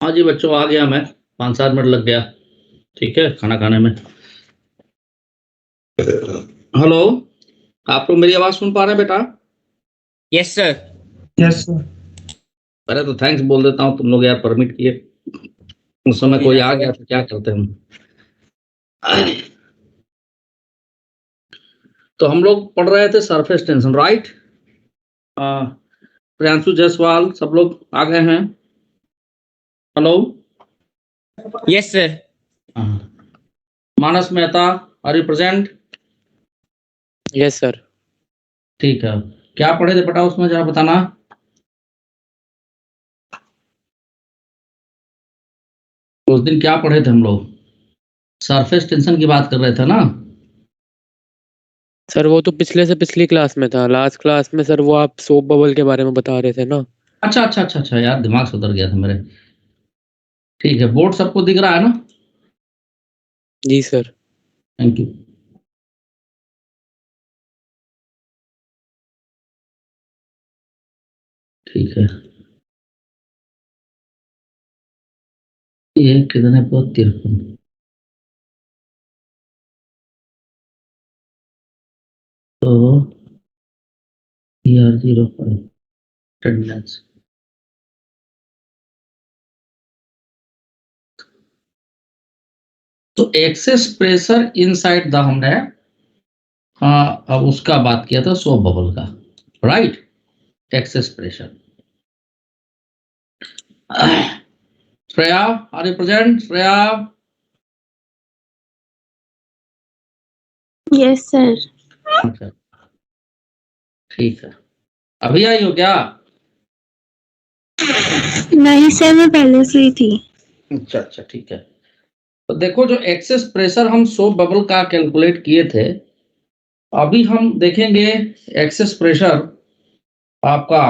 हाँ जी बच्चों, आ गया मैं। 5-7 मिनट लग गया। ठीक है, खाना खाने में। हेलो, आप लोग मेरी आवाज सुन पा रहे हैं बेटा? Yes sir. Yes sir. पहले तो थैंक्स बोल देता हूँ, तुम लोग यार परमिट किए। उस समय कोई आ गया तो क्या करते हम। तो हम लोग पढ़ रहे थे surface tension, right? Priyanshu Jaiswal सब लोग आ गए हैं? Hello. Yes sir. Manas Mehta, are you present? Yes sir. ठीक है, क्या पढ़े थे बेटा उसमें जरा बताना। उस दिन क्या पढ़े थे हम लोग? सरफेस टेंशन की बात कर रहे थे ना? सर वो तो पिछले से पिछली क्लास में था, लास्ट क्लास में सर वो आप सोप बबल के बारे में बता रहे थे ना। अच्छा अच्छा अच्छा अच्छा, यार दिमाग से उतर गया था मेरे। ठीक है, बोर्ड सबको दिख रहा है ना? जी सर। Thank you. ठीक है, ये कितने पर 53? तो ER 05 अटेंडेंस। तो एक्सेस प्रेशर इनसाइड द हमने अब उसका बात किया था, सोप बबल का, right? Excess pressure. Shreya, are you present? Shreya, yes sir. अच्छा ठीक है। अभी आई हो क्या? नहीं सर, मैं पहले से ही थी। अच्छा अच्छा ठीक है। तो देखो, जो एक्सेस प्रेशर हम सोप बबल का कैलकुलेट किए थे, अभी हम देखेंगे एक्सेस प्रेशर आपका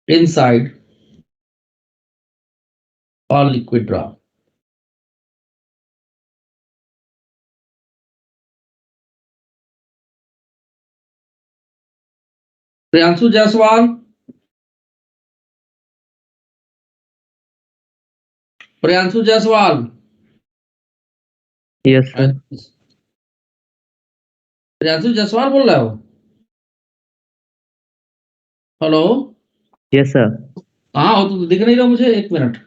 inside or liquid drop. Priyanshu Jaiswal, Priyanshu Jaiswal. Yes sir. Priyanshu Jaiswal बोल रहे हो? हेलो। Yes sir. हाँ हो तो दिख नहीं रहा मुझे, एक मिनट।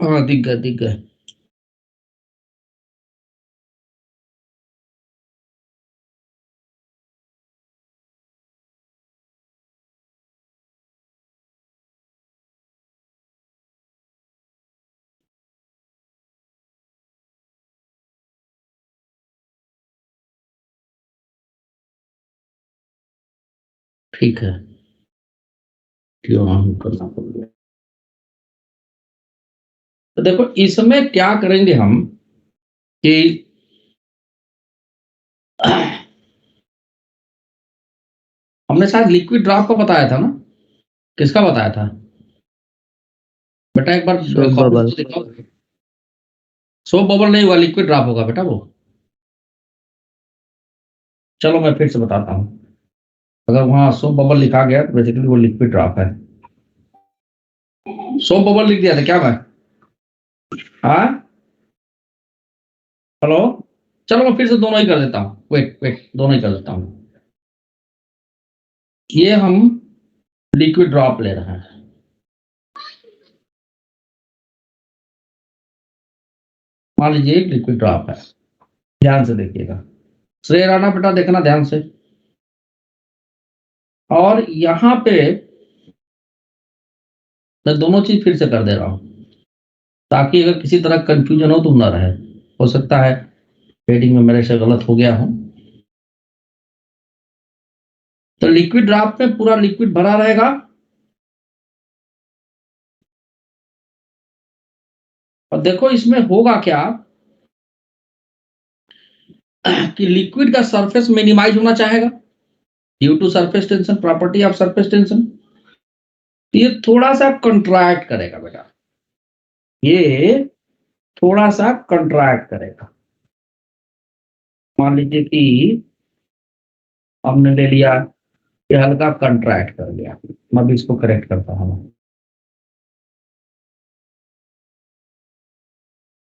हाँ दिख गए, दिख गए। ठीक है, क्यों ऑन करना पड़ गया? तो देखो, इसमें क्या करेंगे हम कि हमने शायद लिक्विड ड्रॉप का बताया था ना? किसका बताया था बेटा? एक बार सोप कॉपी बबल। तो दिखाओ। सोप बबल नहीं हुआ, लिक्विड ड्रॉप होगा बेटा वो। चलो मैं फिर से बताता हूँ। अगर वहां सोप बबल लिखा गया तो बेसिकली वो लिक्विड ड्रॉप है। सोप बबल लिख दिया था क्या मैं? हाँ, हेलो। चलो मैं फिर से दोनों ही कर देता हूँ, वेट वेट, दोनों ही कर देता हूँ। ये हम लिक्विड ड्रॉप ले रहे हैं। मान लीजिए एक लिक्विड ड्रॉप है, ध्यान से देखिएगा। श्रेय राणा बेटा देखना ध्यान से। और यहाँ पे मैं दोनों चीज फिर से कर दे रहा हूँ, ताकि अगर किसी तरह कंफ्यूजन हो तो ना रहे। हो सकता है हेडिंग में मेरे से गलत हो गया हो। तो लिक्विड ड्राफ्ट में पूरा लिक्विड भरा रहेगा। और देखो इसमें होगा क्या, कि लिक्विड का सरफेस मिनिमाइज होना चाहेगा due to surface tension, property of surface tension. ये थोड़ा सा कंट्रैक्ट करेगा बेटा, ये थोड़ा सा कंट्रैक्ट करेगा। मान लीजिए कि हमने ले लिया, ये हल्का कंट्रैक्ट कर लिया, मैं भी इसको करेक्ट करता हूं।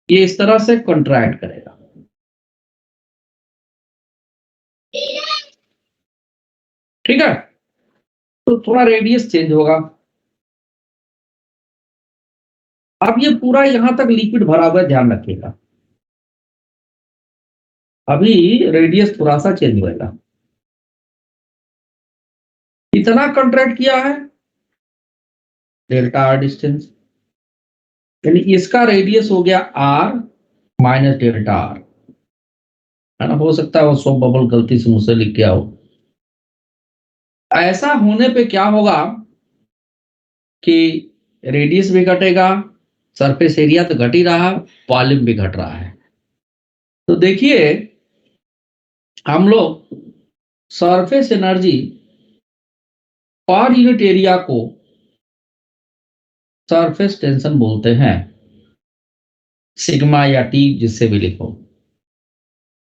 ये इस तरह से कंट्रैक्ट करेगा। ठीक है, तो थोड़ा रेडियस चेंज होगा। अब ये पूरा यहां तक लिक्विड भरा हुआ है, ध्यान रखिएगा। अभी रेडियस थोड़ा सा चेंज होगा। कितना कंट्रैक्ट किया है? डेल्टा आर डिस्टेंस, यानी इसका रेडियस हो गया आर माइनस डेल्टा आर, है ना। हो सकता है वो सोप बबल गलती से मुझसे लिख गया हो। ऐसा होने पे क्या होगा कि रेडियस भी घटेगा, सरफेस एरिया तो घट ही रहा, वॉल्यूम भी घट रहा है। तो देखिए हम लोग सरफेस एनर्जी पर यूनिट एरिया को सरफेस टेंशन बोलते हैं, सिग्मा या टी जिससे भी लिखो।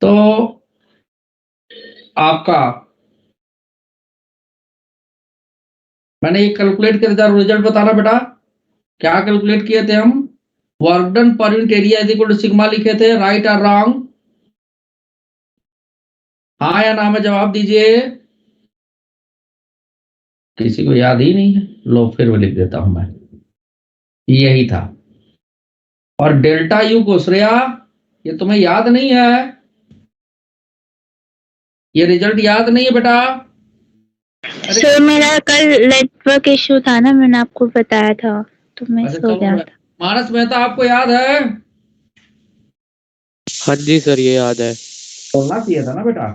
तो आपका मैंने ये कैलकुलेट किया था, रिजल्ट बताना बेटा। क्या कैलकुलेट किए थे हम? वर्क डन पर unit area is equal to sigma लिखे थे, राइट और रॉन्ग? हाँ या ना में जवाब दीजिए। किसी को याद ही नहीं है, लो फिर वो लिख देता हूं मैं, यही था। और डेल्टा यू को श्रेया, ये तुम्हें याद नहीं है? ये रिजल्ट याद नहीं है बेटा? सर मेरा कल नेटवर्क इशू था ना, मैंने आपको बताया था, तो मैं सो गया था। मानस मेहता आपको याद है? हाँ जी सर, ये याद है। बोलना चाहिए था ना बेटा।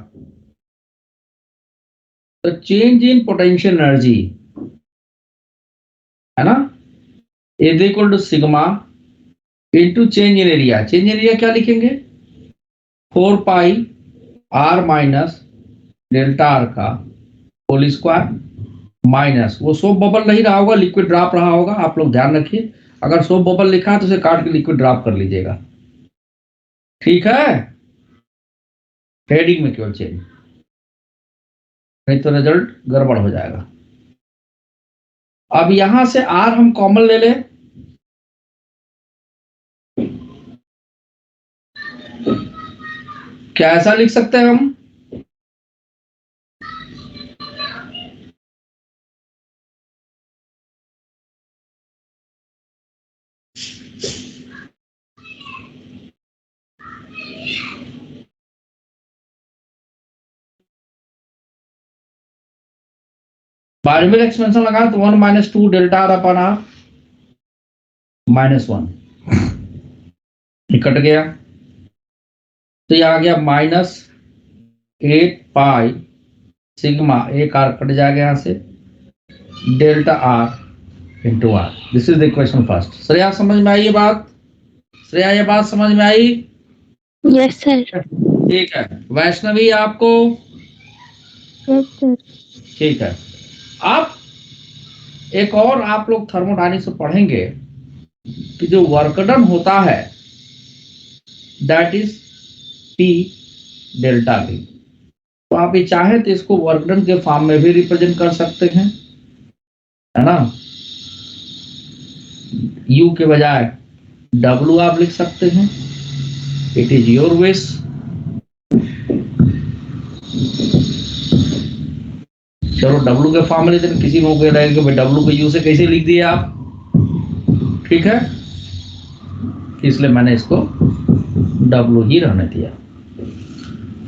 तो चेंज इन पोटेंशियल एनर्जी, है ना, is equal to sigma into change in area. Change in area क्या लिखेंगे? 4 pi r minus delta r का होल स्क्वायर माइनस, वो सोप बबल नहीं रहा होगा, लिक्विड ड्रॉप रहा होगा। आप लोग ध्यान रखिए, अगर सोप बबल लिखा है तो उसे काट के लिक्विड ड्रॉप कर लीजिएगा, ठीक है। हेडिंग में केवल चेंज, नहीं तो रिजल्ट गड़बड़ हो जाएगा। अब यहां से आर हम कॉमन ले लें, क्या ऐसा लिख सकते हैं हम? बायोमेल एक्सपेंशन लगा तो 1 minus 2 delta r upon r minus 1, cut गया। तो यह आ गया माइनस 8 पाई सिग्मा, एक आर कट जाएगा यहां से, delta r into r. This is the equation first. Shreya समझ में आई ये बात? श्रेया ये बात समझ में आई? Yes sir. ठीक है। वैष्णवी आपको? Yes sir. ठीक है। अब एक और आप लोग थर्मोडायनेमिक्स में पढ़ेंगे कि जो वर्क डन होता है that is T delta we. तो आप ये चाहे तो इसको वर्क डन के फॉर्म में भी रिप्रेजेंट कर सकते हैं, है ना। यू के बजाय डब्ल्यू आप लिख सकते हैं, इट इज योर विश। चलो डब्ल्यू के फॉर्म में लेते हैं, किसी को रहेगा कि भाई डब्ल्यू को यू से कैसे लिख दिए आप, ठीक है, इसलिए मैंने इसको डब्ल्यू ही रहने दिया।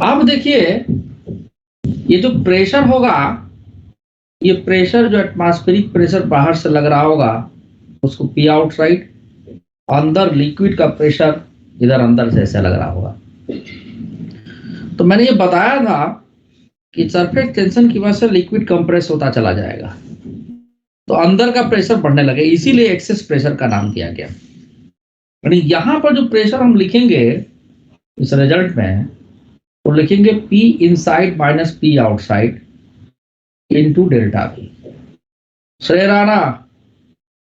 अब देखिए ये जो प्रेशर होगा, ये प्रेशर जो एटमॉस्फेरिक प्रेशर बाहर से लग रहा होगा उसको पी आउटसाइड, अंदर लिक्विड का प्रेशर इधर अंदर से ऐसा लग रहा होगा। तो मैंने ये बताया था कि सरफेस टेंशन की वजह से लिक्विड कंप्रेस होता चला जाएगा, तो अंदर का प्रेशर बढ़ने लगे, इसीलिए एक्सेस प्रेशर का नाम दिया गया। यानी यहां पर जो प्रेशर हम लिखेंगे इस रिजल्ट में, तो लिखेंगे P inside minus P outside into delta P। श्रेय राणा,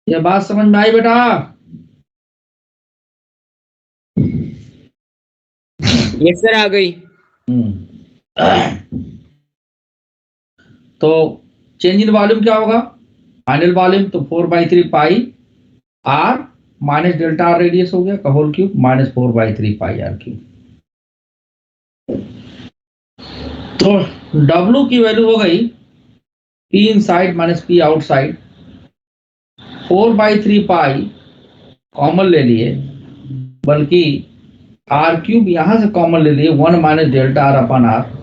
ये बात समझ में आई बेटा? यस सर, आ गई। तो चेंज इन वॉल्यूम क्या होगा? फाइनल वॉल्यूम तो 4/3 pi r minus delta r radius हो गया का whole cube minus 4/3 pi r cube. तो W की वैल्यू हो गई P inside minus P outside, 4/3 pi common ले लिए, बल्कि आर क्यूब यहां से कॉमन ले लिए, 1 minus delta r upon r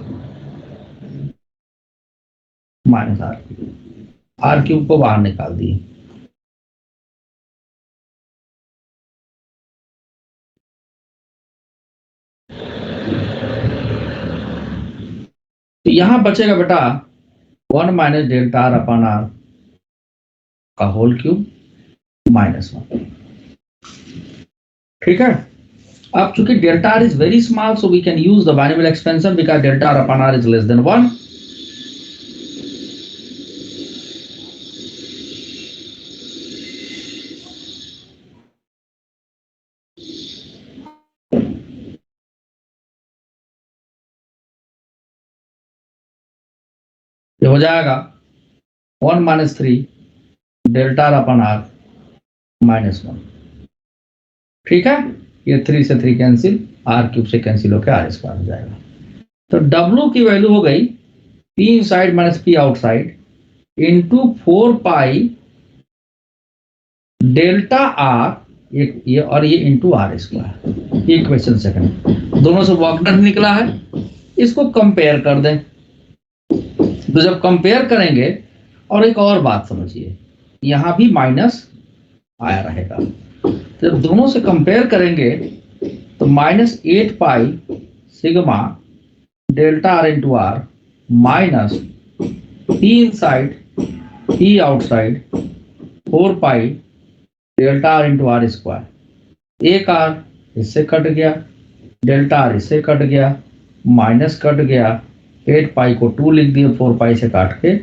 minus r cube को बाहर निकाल दिए। तो यहां बचेगा बेटा 1 minus delta r upon r का होल क्यूब -1। ठीक है। अब चूंकि delta r is very small, so we can use the binomial expansion because delta r upon r is less than 1। ये हो जाएगा 1 minus 3 delta r upon r -1। ठीक है। ये 3 से 3 कैंसिल, आर क्यूब से कैंसिल होकर आर स्क्वायर हो जाएगा। तो W की वैल्यू हो गई P inside minus P outside into 4 pi delta r, ये और ये into r square. Equation second, दोनों से वर्क डन निकला है, इसको कंपेयर कर दें। तो जब कंपेयर करेंगे, और एक और बात समझिए, यहां भी माइनस आया रहेगा, तो जब दोनों से कंपेयर करेंगे तो -8 pi sigma delta r into r minus P inside P outside 4 pi delta r into r square. एक आर इससे कट गया, डेल्टा आर इससे कट गया, माइनस कट गया, 8 पाई को 2 लिख दिए 4 पाई से काट के।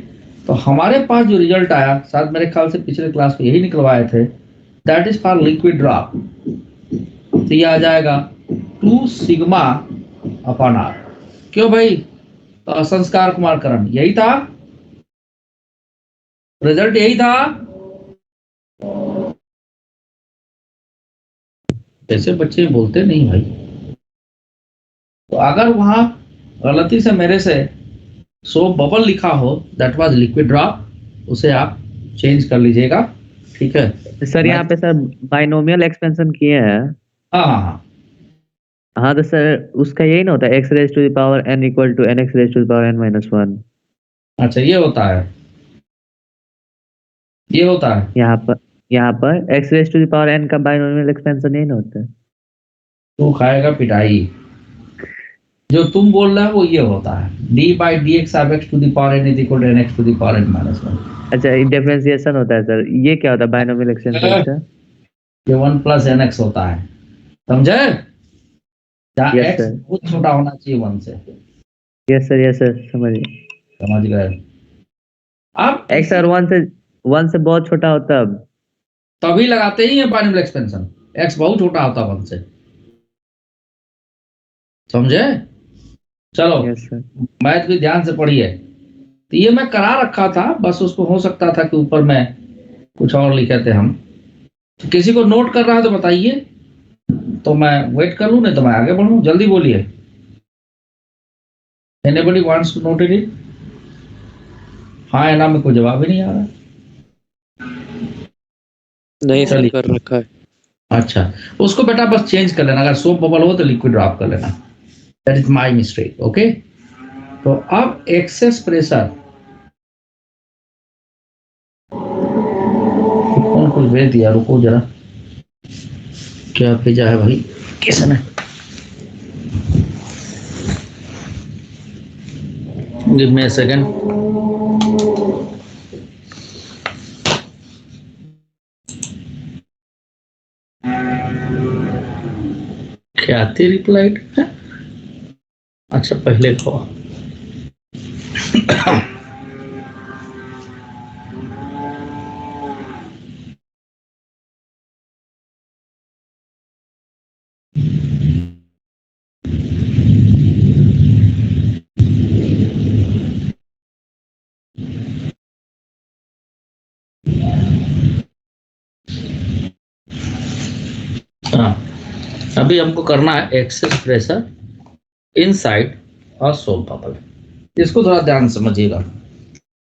तो हमारे पास जो रिजल्ट आया, शायद मेरे ख्याल से पिछले क्लास में यही निकलवाए थे, that is for liquid drop. तो ये आ जाएगा 2 सिग्मा अपॉन आर। क्यों भाई? तो संस्कार कुमार करण, यही था रिजल्ट, यही था। ऐसे बच्चे बोलते नहीं भाई। तो अगर वहां गलती से मेरे से सोप बबल लिखा हो, दैट वाज लिक्विड ड्रॉप, उसे आप चेंज कर लीजिएगा। ठीक है सर, यहाँ पे सर बाइनोमियल एक्सपेंशन किए हैं। हाँ हाँ हाँ, हाँ तो सर उसका यही ना होता है, x raise to the power n equal to nx raise to the power n minus 1। अच्छा ये होता है, ये होता है। यहाँ पर x raise to the power n का बाइनोमियल एक्सपेंशन यही ना होता है। तू खाएगा पिटाई। जो तुम बोल रहे हो वो ये होता है, d/dx of x to the power n is equal to nx to the power n minus 1। अच्छा, डिफरेंशिएशन होता है सर, ये क्या होता है बाइनोमियल एक्सपेंशन का? ये 1 + nx होता है, समझे? जहाँ Yes, x sir. बहुत छोटा होना चाहिए 1 से। यस सर, समझ गए? अब x और 1 से बहुत छोटा होता है। तभी लगाते ही है बाइनोमियल एक्सपेंशन, x बहुत छोटा होता है 1 से, समझे? चलो यस सर। मैथ भी ध्यान से पढ़िए। तो ये मैं करा रखा था, बस उसको हो सकता था कि ऊपर में कुछ और लिखे थे हम। तो किसी को नोट कर रहा है तो बताइए, तो मैं वेट कर लूं, नहीं तो मैं आगे बढ़ूं। जल्दी बोलिए। Anybody wants to note it? हाँ या ना में कोई जवाब ही नहीं आ रहा। नहीं सर, चलिए। कर रखा है। अच्छा, उसको बेटा बस चेंज कर लेना, अगर सोप बबल हो तो लिक्विड ड्रॉप कर लेना। That is my mistake. Okay, तो अब एक्सेस प्रेशर, कौन कुछ भेज दिया, रुको जरा, क्या भेजा है भाई किसने? Give me a second. क्या रिप्लाइड है? अच्छा पहले को हाँ, अभी हमको करना है एक्सेस प्रेशर इनसाइड और सोप बबल। इसको थोड़ा ध्यान से समझिएगा।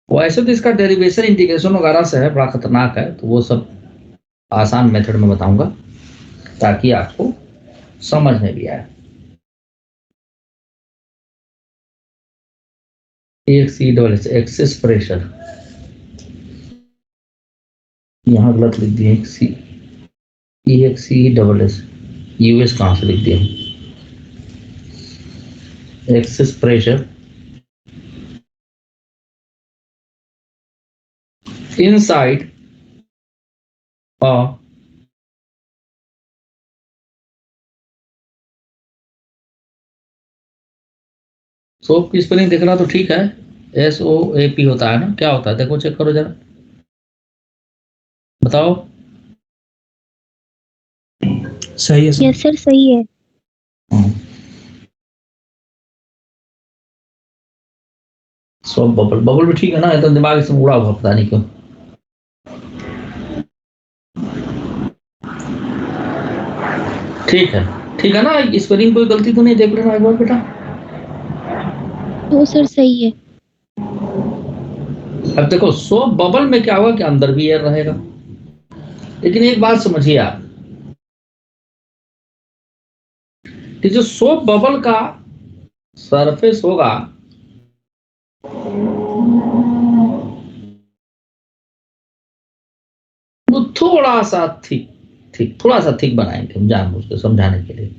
वैसे तो इसका डेरिवेशन इंटीग्रेशन वगैरह से है, बड़ा खतरनाक है, तो वो सब आसान मेथड में बताऊंगा ताकि आपको समझ में भी आए। एक C double S excess pressure, यहाँ गलत लिख दिए, एक सी एक सी डबल एस, यूएस कहाँ से लिख दिया, एक्सेस प्रेशर इनसाइड और सोप की स्पेलिंग देखना तो ठीक है, SOAP होता है ना, क्या होता है देखो, चेक करो जरा, बताओ। सही है सर। यस सर सही है। सोप बबल, बबल भी ठीक है ना, एकदम दिमाग से उड़ा हुआ पता नहीं क्यों। ठीक है ना, स्पेलिंग कोई गलती तो नहीं, देख लेना एक बार बेटा। वो सर सही है। अब देखो सोप बबल में क्या होगा कि अंदर भी एयर रहेगा, लेकिन एक बात समझिए आप कि जो सोप बबल का सरफेस होगा वो थोड़ा सा थोड़ा सा थिक बनाएंगे हम जानबूझ के समझाने के लिए।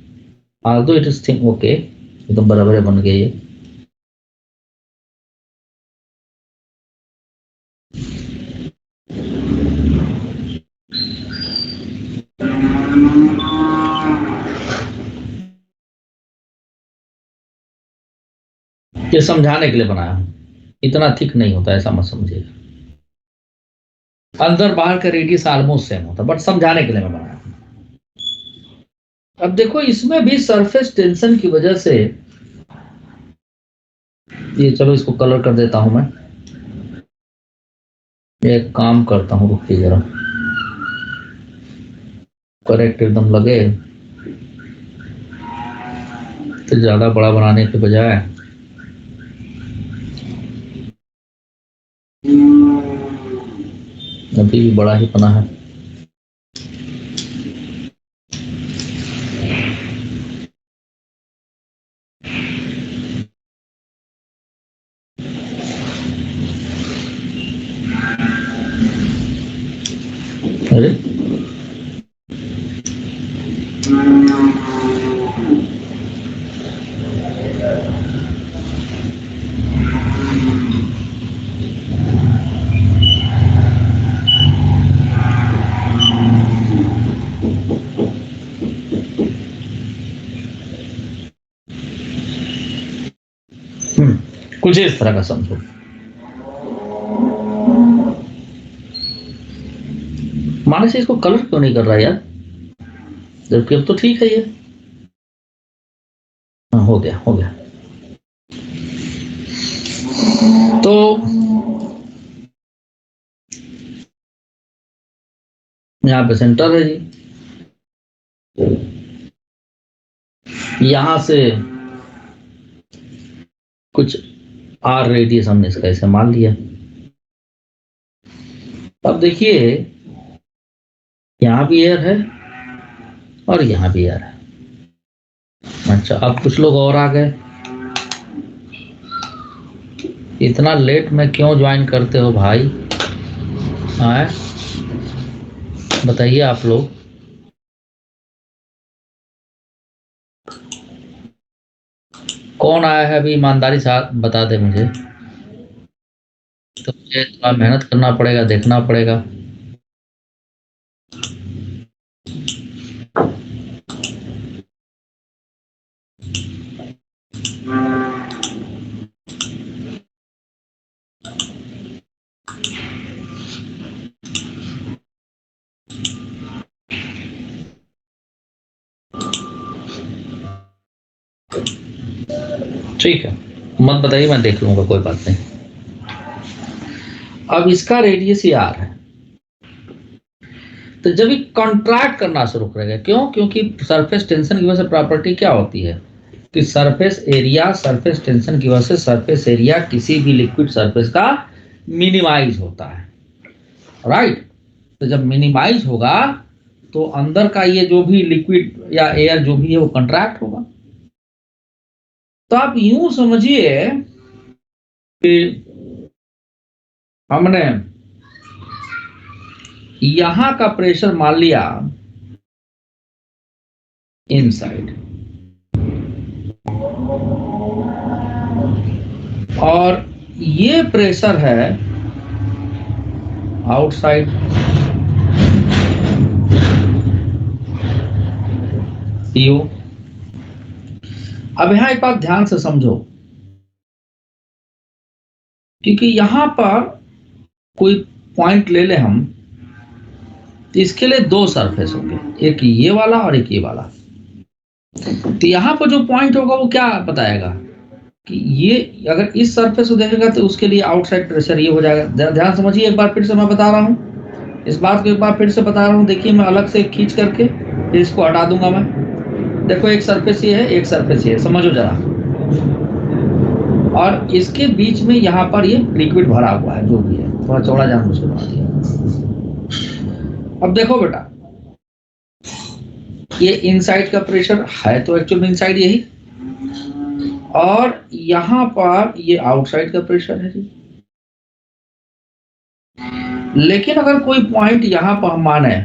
although it is thick, okay एकदम बराबर बन गई है। ये समझाने के लिए बनाया हूं, इतना थिक नहीं होता, ऐसा मत समझिएगा। अंदर बाहर का रेडियस ऑलमोस्ट सेम होता, बट समझाने के लिए मैं बनाया हूं। अब देखो इसमें भी सरफेस टेंशन की वजह से, ये चलो इसको कलर कर देता हूं मैं, एक काम करता हूं, रुकिए जरा, करेक्ट एकदम लगे तो ज्यादा बड़ा बनाने के बजाय अभी भी बड़ा ही बना है। अरे कुछ इस तरह का समझो। मानस इसको कलर क्यों नहीं कर रहा यार, जबकि अब तो ठीक है ये। हाँ हो गया हो गया। तो यहाँ पे सेंटर है जी, यहां से कुछ आर रेडियस हमने इसका ऐसे मान लिया। अब देखिए यहां भी एयर है और यहां भी एयर है। अच्छा अब कुछ लोग और आ गए, इतना लेट में क्यों ज्वाइन करते हो भाई, आए बताइए आप लोग। कौन आया है अभी, ईमानदारी से बता दे मुझे, तो मुझे थोड़ा मेहनत करना पड़ेगा, देखना पड़ेगा। ठीक है, मत बताइए, मैं देख लूंगा, कोई बात नहीं। अब इसका रेडियस ये r है, तो जब ये कॉन्ट्रैक्ट करना शुरू करेगा, क्यों? क्योंकि सरफेस टेंशन की वजह से प्रॉपर्टी क्या होती है कि सरफेस एरिया सरफेस टेंशन की वजह से सरफेस एरिया किसी भी लिक्विड सरफेस का मिनिमाइज होता है, राइट? तो जब मिनिमाइज होगा तो अंदर का ये जो भी लिक्विड या एयर जो भी है वो कंट्रैक्ट होगा। तो आप यूं समझिए कि हमने यहां का प्रेशर मान लिया इनसाइड और ये प्रेशर है आउटसाइड। पीओ। अब यहां एक बात ध्यान से समझो, क्योंकि यहां पर कोई पॉइंट ले ले हम, तो इसके लिए दो सरफेस होंगे, एक ये वाला और एक ये वाला। तो यहां पर जो पॉइंट होगा वो क्या बताएगा कि ये अगर इस सरफेस को देखेगा तो उसके लिए आउटसाइड प्रेशर ये हो जाएगा। ध्यान समझिए, एक बार फिर से मैं बता रहा हूं, इस बात को एक बार फिर से बता रहा हूं। देखिए, मैं अलग से खींच करके फिर इसको हटा दूंगा मैं। देखो, एक सरफेस ये है, एक सरफेस ये है, समझो जरा। और इसके बीच में यहाँ पर ये लिक्विड भरा हुआ है, जो भी है, थोड़ा चौड़ा जानबूझ के बना दिया। अब देखो बेटा, ये इनसाइड का प्रेशर है तो एक्चुअल इनसाइड यही, और यहाँ पर ये आउटसाइड का प्रेशर है जी। लेकिन अगर कोई पॉइंट यहाँ पर हम माने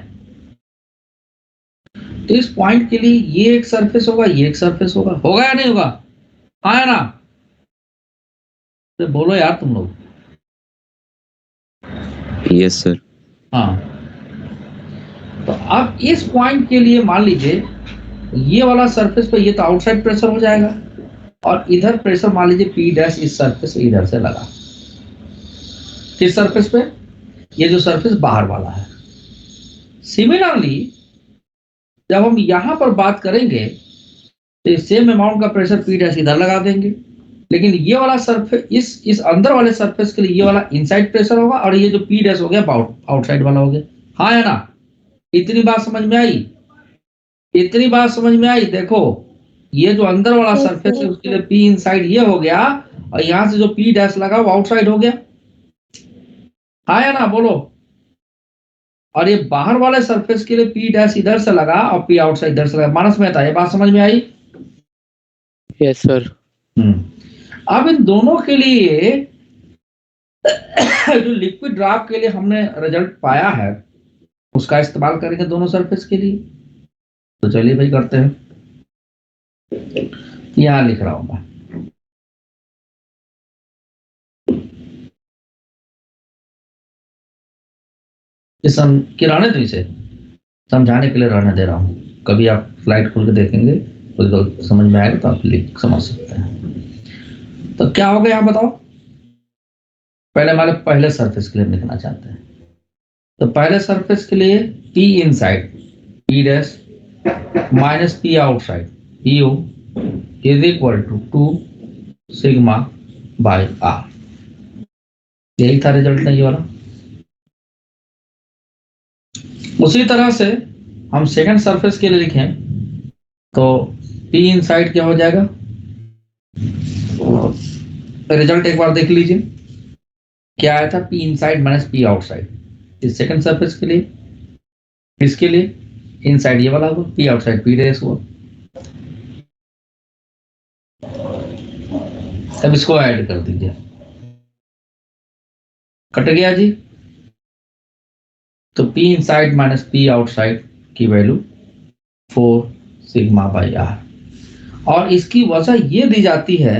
तो इस पॉइंट के लिए ये एक सरफेस होगा, ये एक सरफेस होगा, होगा या नहीं होगा? हाँ या ना? तो बोलो यार तुम लोग। Yes sir. हाँ, तो अब इस पॉइंट के लिए मान लीजिए ये वाला सरफेस पे ये तो आउटसाइड प्रेशर हो जाएगा, और इधर प्रेशर मान लीजिए पी डैश इस सरफेस से इधर से लगा। किस सरफेस पे? ये जो सरफेस बाहर वाला है। सिमिलरली जब हम यहां पर बात करेंगे तो सेम अमाउंट का प्रेशर पी डैश इधर लगा देंगे, लेकिन ये वाला सरफेस इस अंदर वाले सरफेस के लिए ये वाला इनसाइड प्रेशर होगा, और ये जो पी डैश हो गया आउटसाइड वाला हो गया। हाँ या ना? इतनी बात समझ में आई? इतनी बात समझ में आई? देखो, ये जो अंदर वाला सरफेस है उसके लिए पी इनसाइड ये हो गया, और यहां से जो पी डैश लगा वो आउटसाइड हो गया। हाँ या ना? बोलो। और ये बाहर वाले सरफेस के लिए पी डैश इधर से लगा और पी आउटसाइड इधर से लगा। मानस में था, ये बात समझ में आई? Yes sir. अब इन दोनों के लिए जो लिक्विड ड्राफ्ट के लिए हमने रिजल्ट पाया है उसका इस्तेमाल करेंगे दोनों सरफेस के लिए। तो चलिए भाई करते हैं। यहां लिख रहा हूं मैं, रहने तो इसे समझाने के लिए रहने दे रहा हूं। कभी आप स्लाइड खोल के देखेंगे तो समझ में आएगा, तो आप लिख समझ सकते हैं। तो क्या होगा यहां बताओ? पहले हमारे पहले सरफेस के लिए लिखना चाहते हैं, तो पहले सरफेस के लिए P inside P dash minus P outside PO is equal to 2 sigma by R. यही था रिजल्ट नहीं वाला। उसी तरह से हम सेकंड सरफेस के लिए लिखें तो पी इनसाइड क्या हो जाएगा? रिजल्ट एक बार देख लीजिए, क्या आया था? P inside minus P outside. इस सेकंड सरफेस के लिए, इसके लिए इनसाइड ये वाला हुआ, पी आउटसाइड पी डैश हुआ। अब इसको ऐड कर दीजिए, कट गया जी। तो P inside minus P outside की वैल्यू 4 सिग्मा बाई आर, और इसकी वजह ये दी जाती है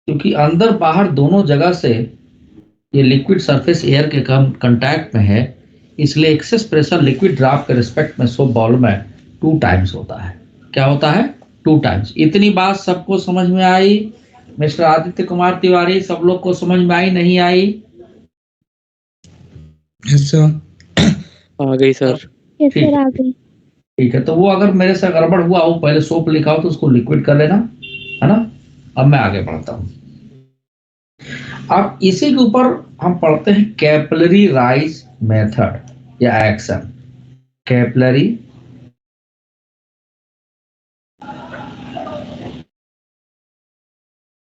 क्योंकि अंदर बाहर दोनों जगह से ये लिक्विड सरफेस एयर के कांटेक्ट में है, इसलिए एक्सेस प्रेशर लिक्विड ड्राफ्ट के रिस्पेक्ट में सोप बाउल में 2 टाइम्स होता है। क्या होता है? 2 टाइम्स। इतनी बात सबको समझ में आई? मिस्टर आदित्य कुमार तिवारी, सब लोग को समझ में आई नहीं आई? Yes sir. आ गई सर। यस सर, आ गई। ठीक है, तो वो अगर मेरे से गड़बड़ हुआ हो, पहले सोप लिखा हो तो उसको लिक्विड कर लेना, अब मैं आगे बढ़ता हूं। अब इसी के ऊपर हम पढ़ते हैं कैपिलरी राइज मेथड या action. Capillary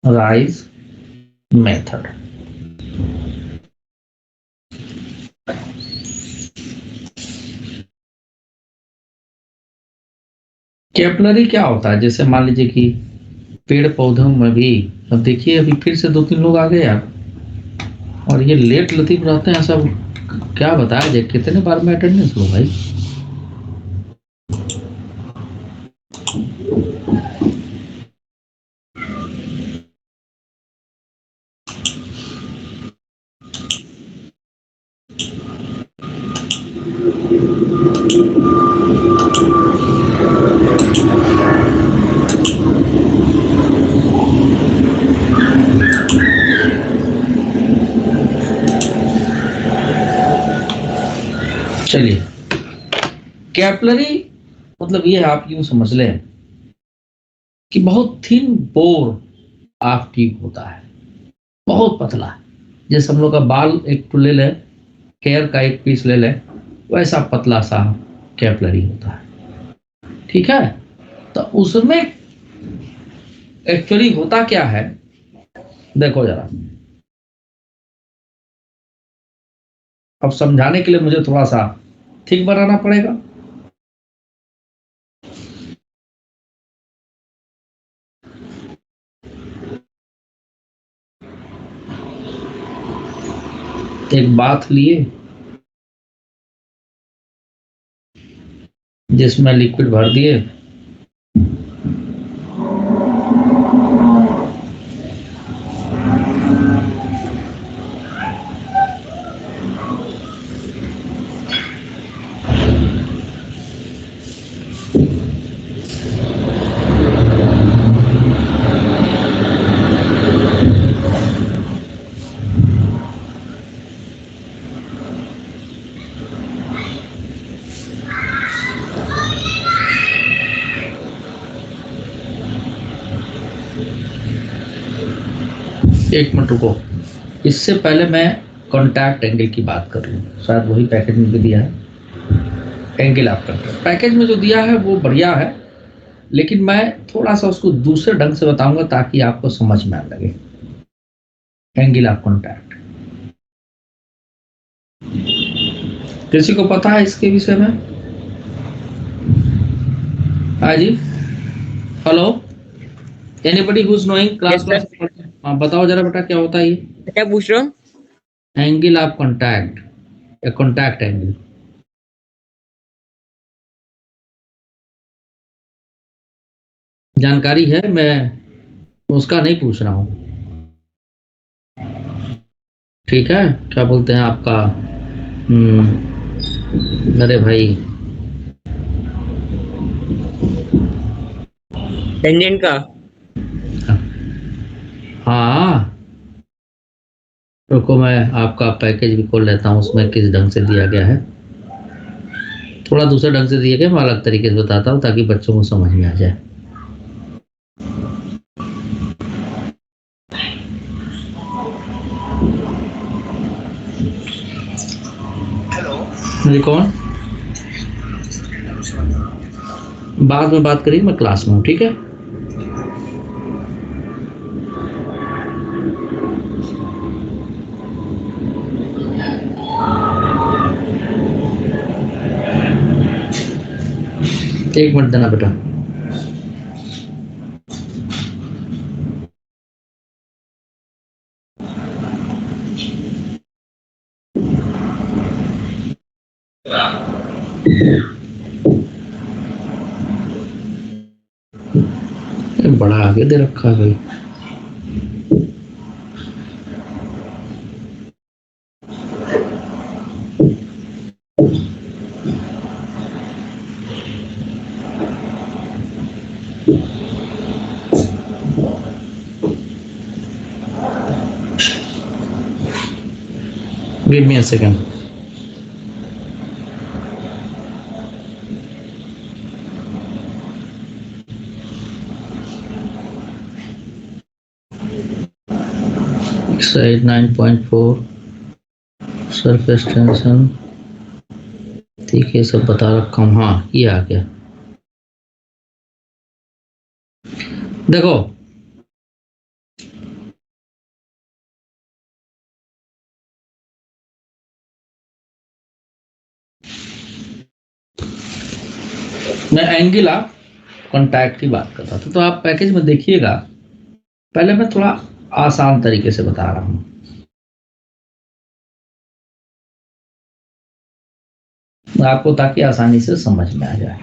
rise method. Capillary क्या होता है? जैसे मान लीजिए कि पेड़ पौधों में भी, अब देखिए अभी फिर से 2-3 लोग आ गए यार, और ये लेट लतीफ रहते हैं सब। क्या बताया जाए, कितने बार में अटेंडेंस लो भाई। चलिए, कैपिलरी मतलब ये आप यूं समझ लें कि बहुत थिन बोर ऑफ ट्यूब होता है, बहुत पतला। जैसे हम लोग का बाल एक टू ले लें, हेयर का एक पीस ले लें, वैसा पतला सा कैपिलरी होता है। ठीक है, तो उसमें एक्चुअली होता क्या है, देखो जरा। अब समझाने के लिए मुझे थोड़ा सा ठीक बनाना पड़ेगा। एक बात लिए जिसमें लिक्विड भर दिए, एक मिनट रुको, इससे पहले मैं कॉन्टैक्ट एंगल की बात कर लूँ। शायद वही पैकेज में भी दिया है। एंगल आप करते हैं, पैकेज में जो दिया है वो बढ़िया है, लेकिन मैं थोड़ा सा उसको दूसरे ढंग से बताऊंगा ताकि आपको समझ में आ लगे। एंगल ऑफ कॉन्टैक्ट, किसी को पता है इसके विषय में? हाँ जी, hello, anybody who is knowing class? हाँ बताओ जरा बेटा, क्या होता है ये? क्या पूछ रहे हो? एंगल ऑफ कॉन्टैक्ट या कॉन्टैक्ट एंगल। जानकारी है, मैं उसका नहीं पूछ रहा हूँ। ठीक है, क्या बोलते हैं आपका, अरे भाई, टेंजेंट का। हाँ रुको, मैं आपका पैकेज भी खोल लेता हूँ, उसमें किस ढंग से दिया गया है। थोड़ा दूसरे ढंग से दिया गया, मैं अलग तरीके से बताता हूँ ताकि बच्चों को समझ में आ जाए। मेरी कौन बाद में बात करिए, मैं क्लास में हूँ। ठीक है, एक मिनट देना बेटा। बड़ा आगे दे रखा है भाई। Give me a second. Side 9.4 surface tension, ठीक है, सब बता रखा हूँ। हाँ, ये आ गया। देखो मैं एंगुलर कॉन्टैक्ट की बात कर रहा था, तो आप पैकेज में देखिएगा। पहले मैं थोड़ा आसान तरीके से बता रहा हूं, आपको, ताकि आसानी से समझ में आ जाए।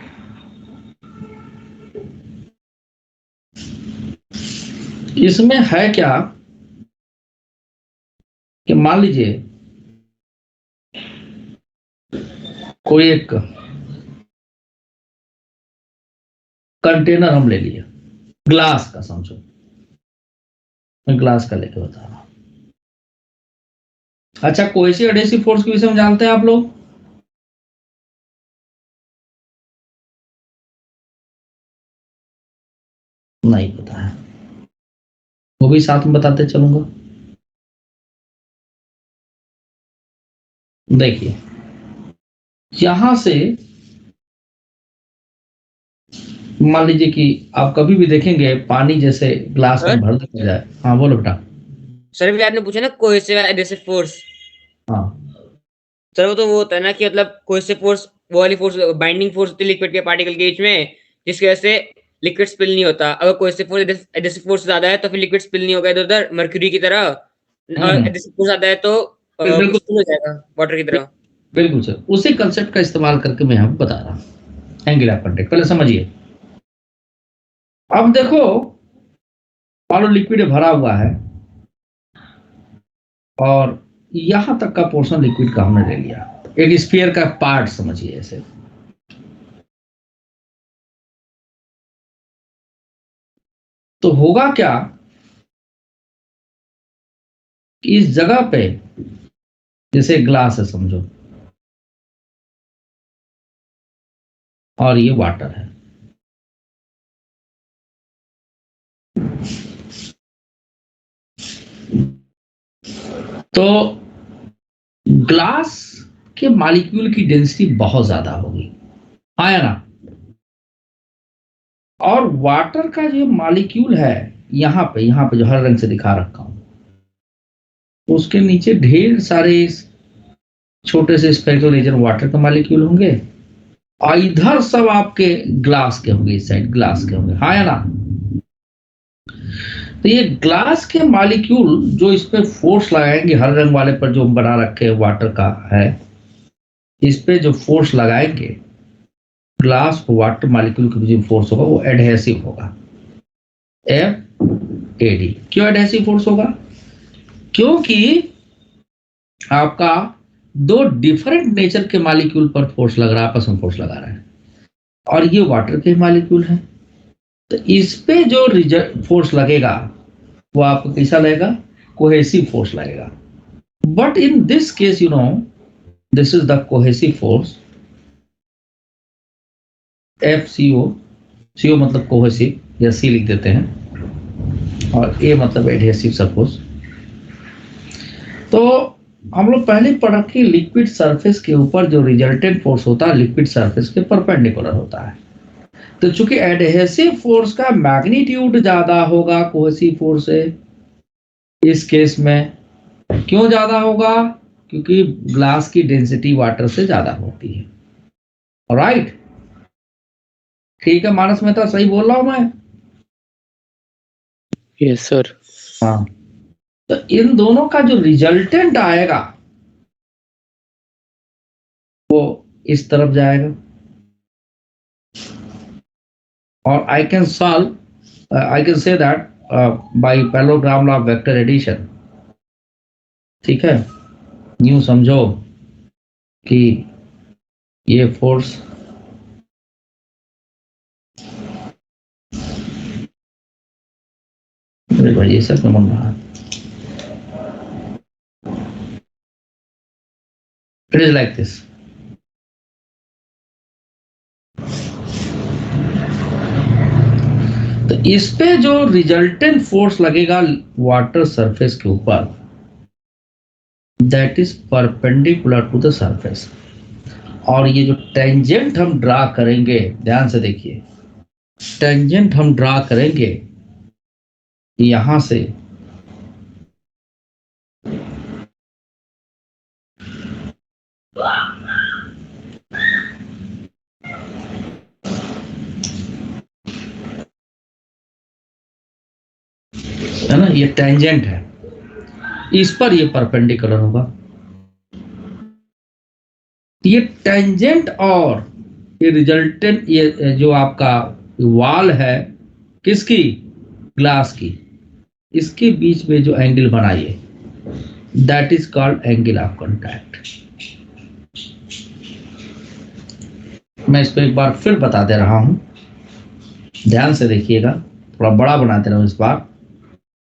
इसमें है क्या कि मान लीजिए कोई एक कंटेनर हम ले लिया, ग्लास का, समझो मैं ग्लास का लेके बता रहा हूं। अच्छा, कोहेसिव एडहेसिव फोर्स के विषय में जानते हैं आप लोग? नहीं पता है, वो भी साथ में बताते चलूंगा। देखिए, यहां से मान लीजिए कि आप कभी भी देखेंगे पानी जैसे ग्लास में भर दिया जाए। हाँ बोलो बेटा। सर भी आपने पूछा ना कोहेसिव एडहेसिव फोर्स। हाँ सर वो होता है ना कि मतलब कोहेसिव फोर्स वो वाली फोर्स, बाइंडिंग फोर्स होती है लिक्विड के पार्टिकल के बीच में, जिसकी वजह से लिक्विड स्पिल नहीं होता। अगर कोहेसिव फोर्स एडहेसिव फोर्स ज्यादा है तो फिर लिक्विड स्पिल नहीं होगा इधर उधर मर्क्यूरी की तरह, और एडहेसिव फोर्स ज्यादा है तो बिल्कुल स्पिल हो जाएगा वाटर की तरह। बिल्कुल सर, उसी कंसेप्ट का इस्तेमाल करके मैं यहाँ बता रहा हूँ एंगुलर कॉन्टैक्ट। पहले समझिए। अब देखो, मान लो लिक्विड भरा हुआ है और यहां तक का पोर्शन लिक्विड का हमने ले लिया, एक स्फीयर का पार्ट समझिए ऐसे। तो होगा क्या, इस जगह पे जैसे ग्लास है समझो, और ये वाटर है, तो ग्लास के मॉलिक्यूल की डेंसिटी बहुत ज्यादा होगी, आया ना। और वाटर का जो मॉलिक्यूल है यहाँ पे जो हर रंग से दिखा रखा हूं, उसके नीचे ढेर सारे छोटे से स्पेक्ट्रल रीजन वाटर के मॉलिक्यूल होंगे, और इधर सब आपके ग्लास के होंगे, इस साइड ग्लास के होंगे, हाँ या ना। तो ये ग्लास के मॉलिक्यूल जो इस पे फोर्स लगाएंगे, हर रंग वाले पर जो बना रखे वाटर का है, इस पे जो फोर्स लगाएंगे ग्लास और वाटर मॉलिक्यूल के बीच फोर्स होगा, वो एडहेसिव होगा, FAD। क्यों एडहेसिव फोर्स होगा? क्योंकि आपका दो डिफरेंट नेचर के मॉलिक्यूल पर फोर्स लग रहा है, आपस में फोर्स लगा रहा है, और ये वाटर के मॉलिक्यूल है। तो इस पे जो फोर्स लगेगा वो आपको कैसा लगेगा? कोहेसिव फोर्स लगेगा। But in this case you know this is the cohesive force FCO। CO मतलब कोहेसिव, या C लिख देते हैं, और A मतलब एडहेसिव सपोज। तो हम लोग पहले पढ़ा कि लिक्विड सरफेस के ऊपर जो रिजल्टेंट फोर्स होता है लिक्विड सरफेस के परपेंडिकुलर होता है। तो चूंकि एडहेसिव फोर्स का मैग्नीट्यूड ज्यादा होगा कोहेसिव फोर्स से, इस केस में क्यों ज्यादा होगा? क्योंकि ग्लास की डेंसिटी वाटर से ज्यादा होती है। राइट, ठीक है मानस मेहता, सही बोल रहा हूं मैं? Yes sir. हाँ, तो इन दोनों का जो रिजल्टेंट आएगा वो इस तरफ जाएगा, और I can say that by parallelogram law of vector addition. ठीक है, यूं समझो कि ये फोर्स भाई ये सब बन रहा है, इट इज लाइक दिस। तो इस पे जो रिजल्टेंट फोर्स लगेगा वाटर सरफेस के ऊपर, that is perpendicular to the surface. और ये जो टेंजेंट हम ड्रा करेंगे, ध्यान से देखिए, टेंजेंट हम ड्रा करेंगे यहां से है ना, ये टेंजेंट है, इस पर ये परपेंडिकुलर होगा। ये टेंजेंट और ये रिजल्टेंट, ये जो आपका वॉल है किसकी, ग्लास की, इसके बीच में जो एंगल बनाइए that is called angle of contact. मैं इसको एक बार फिर बता दे रहा हूं, ध्यान से देखिएगा, थोड़ा बड़ा बनाते रहो इस बार,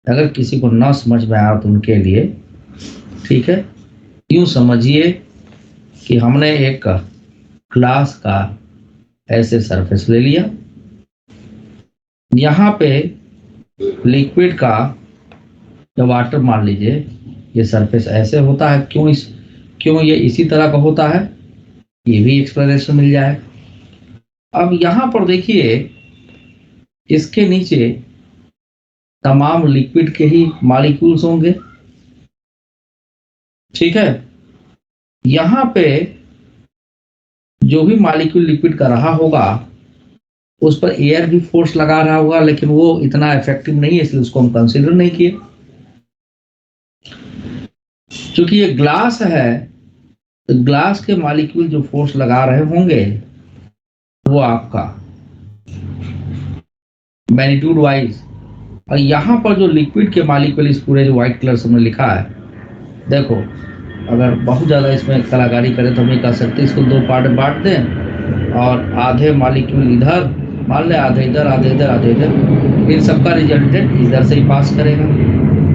अगर किसी को ना समझ में आया तो उनके लिए, ठीक है। यूं समझिए कि हमने एक ग्लास का ऐसे सरफेस ले लिया, यहाँ पे लिक्विड का या वाटर मान लीजिए, ये सरफेस ऐसे होता है, क्यों ये इसी तरह का होता है, ये भी एक्सप्लेनेशन मिल जाए। अब यहाँ पर देखिए, इसके नीचे तमाम लिक्विड के ही मॉलिक्यूल्स होंगे, ठीक है। यहाँ पे जो भी मॉलिक्यूल लिक्विड का रहा होगा उस पर एयर भी फोर्स लगा रहा होगा, लेकिन वो इतना इफेक्टिव नहीं है, इसलिए उसको हम कंसीडर नहीं किए। क्योंकि ये ग्लास है, तो ग्लास के मॉलिक्यूल जो फोर्स लगा रहे होंगे वो आपका मैग्नीट्यूड वाइज, और यहाँ पर जो लिक्विड के मॉलिक्यूल, इस पूरे जो व्हाइट कलर से हमने लिखा है, देखो अगर बहुत ज़्यादा इसमें कलाकारी करें तो हम ये कह सकते हैं इसको दो पार्ट में बांट दें और आधे मॉलिक्यूल इधर मान लें, आधे इधर, आधे इधर, आधे इधर, इन सबका रिजल्टेंट इधर से ही पास करेगा।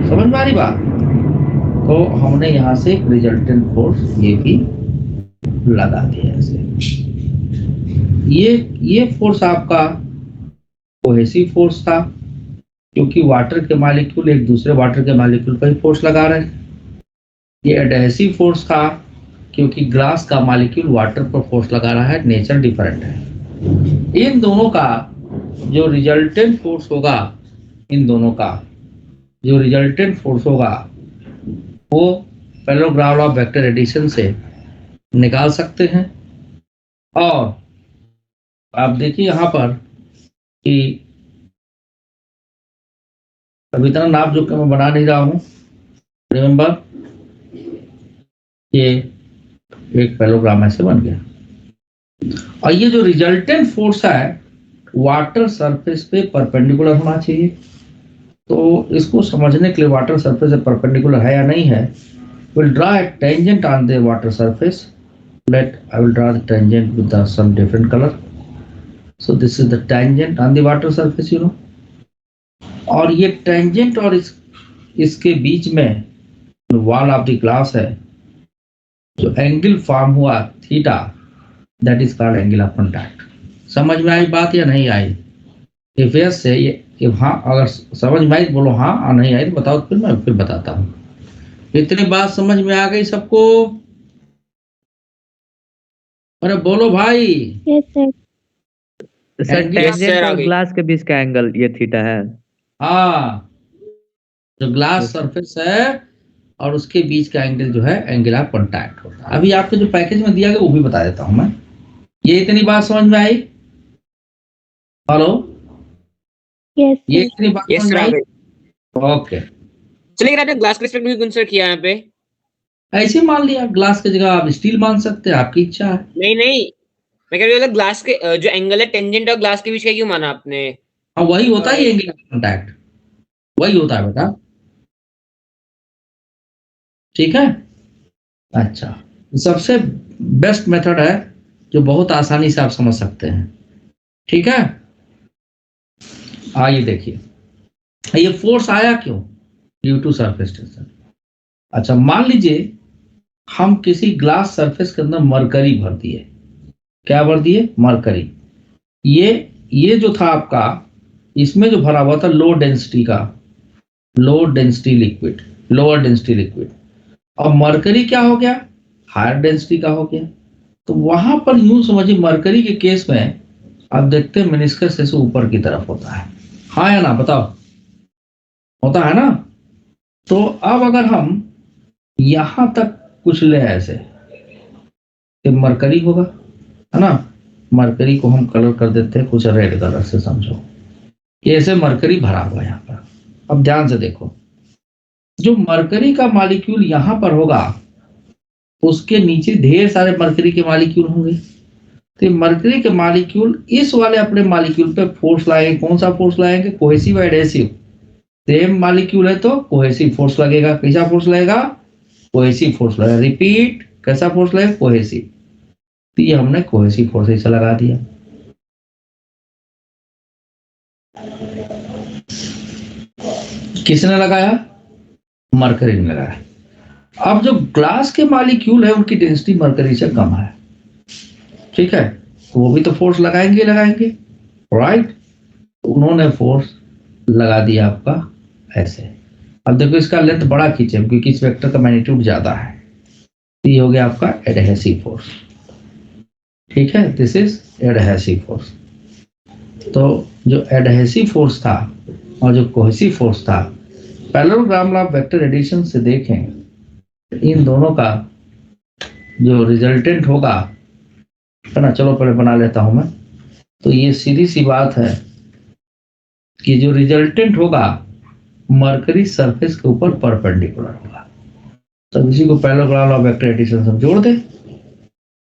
समझ में आ रही बात? तो हमने यहाँ से रिजल्टेंट फोर्स ये भी लगा दिया ऐसे। ये फोर्स आपका कोहेसिव फोर्स था, क्योंकि वाटर के मॉलिक्यूल एक दूसरे वाटर के मॉलिक्यूल पर ही फोर्स लगा रहे हैं। ये एडहेसिव फोर्स था, क्योंकि ग्लास का मॉलिक्यूल वाटर पर फोर्स लगा रहा है, नेचर डिफरेंट है। इन दोनों का जो रिजल्टेंट फोर्स होगा, इन दोनों का जो रिजल्टेंट फोर्स होगा वो parallelogram law of vector addition से निकाल सकते हैं। और आप देखिए यहाँ पर कि अभी इतना नाप जो कि मैं बना नहीं रहा हूँ, रिमेंबर ये एक पैरेललोग्राम ऐसे बन गया। और ये जो रिजल्टेंट फोर्स है वाटर सरफेस पे परपेंडिकुलर होना चाहिए। तो इसको समझने के लिए वाटर सरफेस पे परपेंडिकुलर है या नहीं है, will draw a tangent on the water surface. Let I will draw the tangent with some different colour. So this is the tangent on the water surface, you know. और ये tangent और इसके बीच में wall of the glass है, जो angle form हुआ theta, that is called angle of contact. समझ में आई बात या नहीं आई? इफ यस से ये हाँ, अगर समझ में आई बोलो हाँ, और नहीं आई तो बताओ, फिर मैं फिर बताता हूँ। इतनी बात समझ में आ गई सबको? अरे बोलो भाई। Yes sir. Sir Angle- Yes, sir, tangent आ और गई। ग्लास के बीच का एंगल ये थीटा है। हाँ, जो ग्लास सरफेस है और उसके बीच का एंगल जो है एंगल ऑफ कांटेक्ट होता है। अभी आपको जो पैकेज में दिया गया वो भी बता देता हूँ मैं। ये इतनी बात समझ में आई? हेलो, यस ये सर। इतनी बात यस समझ सर, में आ आई? गई। ओके, चलिए आपने ग्लास के रिस्पेक्ट में भी कंसीडर किया यहाँ पे? ऐसे मान लिया, ग्लास की जगह आप स्टील मान सकते हैं, आपकी इच्छा है। नहीं नहीं, मैं कह रही हूँ ग्लास के जो एंगल है टेंजेंट और ग्लास के बीच का क्यों माना आपने? हाँ, वही होता है एंगल ऑफ कांटेक्ट, वही होता है बेटा। ठीक है, अच्छा, सबसे बेस्ट मेथड है जो बहुत आसानी से आप समझ सकते हैं। ठीक है, आइए देखिए, ये फोर्स आया क्यों? Due to surface tension. अच्छा, मान लीजिए हम किसी ग्लास सरफेस के अंदर मरकरी भर दिए। क्या भर दिए? मरकरी। ये जो था आपका, इसमें जो भरा हुआ था low density liquid, lower density liquid. और मरकरी क्या हो गया, हायर डेंसिटी का हो गया। तो वहां पर यूं समझिए मरकरी के केस में आप देखते हैं मेनिस्कस ऐसे ऊपर की तरफ होता है, हाँ या ना बताओ, होता है ना। तो अब अगर हम यहां तक कुछ ले ऐसे कि मरकरी होगा, है ना, मरकरी को हम कलर कर देते हैं कुछ रेड कलर से, समझो ये ऐसे मरकरी भरा हुआ है यहाँ पर। अब ध्यान से देखो, जो मरकरी का मॉलिक्यूल यहां पर होगा उसके नीचे ढेर सारे मरकरी के मॉलिक्यूल होंगे। तो मरकरी के मॉलिक्यूल इस वाले अपने मॉलिक्यूल पे फोर्स लाएंगे। कौन सा फोर्स लाएंगे, कोहेसिव एडहेसिव। सेम मॉलिक्यूल है तो कोहेसिव फोर्स लगेगा। कैसा फोर्स लगेगा, कोहेसिव फोर्स लगेगा। रिपीट, कैसा फोर्स लगेगा, कोहेसिव। तो ये हमने कोहेसिव फोर्स ऐसे लगा दिया। किसने लगाया, मरकरी ने लगाया। अब जो ग्लास के मॉलिक्यूल है उनकी डेंसिटी मरकरी से कम है, ठीक है, वो भी तो फोर्स लगाएंगे लगाएंगे, राइट। उन्होंने फोर्स लगा दिया आपका ऐसे। अब देखो इसका लेंथ बड़ा खींचे क्योंकि इस वेक्टर का मैग्नीट्यूड ज्यादा है। ये हो गया आपका एडहेसिव फोर्स, ठीक है, दिस इज एडहेसिव फोर्स। तो जो एडहेसिव फोर्स था और जो कोहेसिव फोर्स था, पैरेललोग्राम ऑफ वेक्टर एडिशन से देखें इन दोनों का जो रिजल्टेंट होगा, है ना, चलो पहले बना लेता हूं मैं। तो ये सीधी सी बात है कि जो रिजल्टेंट होगा मरकरी सरफेस के ऊपर परपेंडिकुलर होगा। तो इसी को पैरेललोग्राम ऑफ वेक्टर एडिशन से जोड़ दे,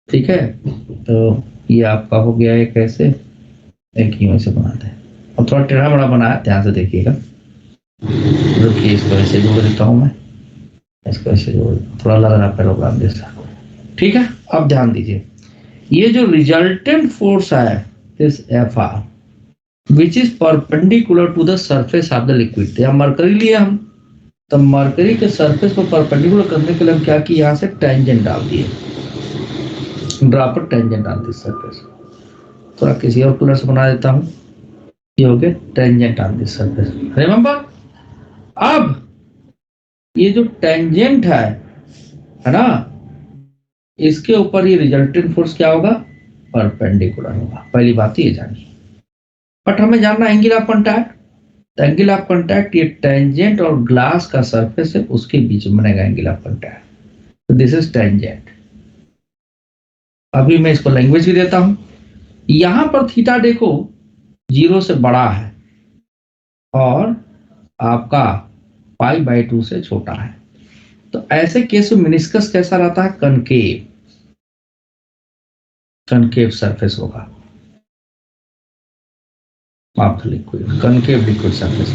ठीक है। तो ये आपका हो गया एक ऐसे, एक यूं ऐसे बनाते हैं। और थोड़ा टेढ़ा बड़ा बनाया, ध्यान से देखिएगा। रुकिए, इसको ऐसे जोड़ देता हूं मैं, इसको ऐसे जोड़, थोड़ा लग रहा है पैरेललोग्राम जैसा, ठीक है। अब ध्यान दीजिए, ये जो रिजल्टेंट फोर्स है this F R which is perpendicular to the surface of the liquid. यहाँ मरकरी लिए हम, तो मरकरी के सरफेस को परपेंडिकुलर करने के लिए हम क्या किए, यहाँ से टेंजेंट डाल दिए, ड्रा पर टेंजेंट डाल दी सरफेस। थोड़ा किसी और कलर से बना देता हूँ, ये हो गया tangent on this surface, remember. अब ये जो टेंजेंट है ना, इसके ऊपर ये रिजल्टेंट फोर्स क्या होगा, परपेंडिकुलर होगा। पहली बात ये जानिए, बट हमें जानना angle of contact. Angle of contact ये टेंजेंट और ग्लास का सरफेस है उसके बीच में बनेगा एंगल ऑफ कांटेक्ट। तो दिस इज टेंजेंट। अभी मैं इसको लैंग्वेज भी देता हूं। यहां पर थीटा देखो 0 से बड़ा है और आपका π/2 से छोटा है। तो ऐसे केस में मेनिस्कस कैसा रहता है, कनकेव, कनकेव सरफेस होगा of liquid, concave liquid surface.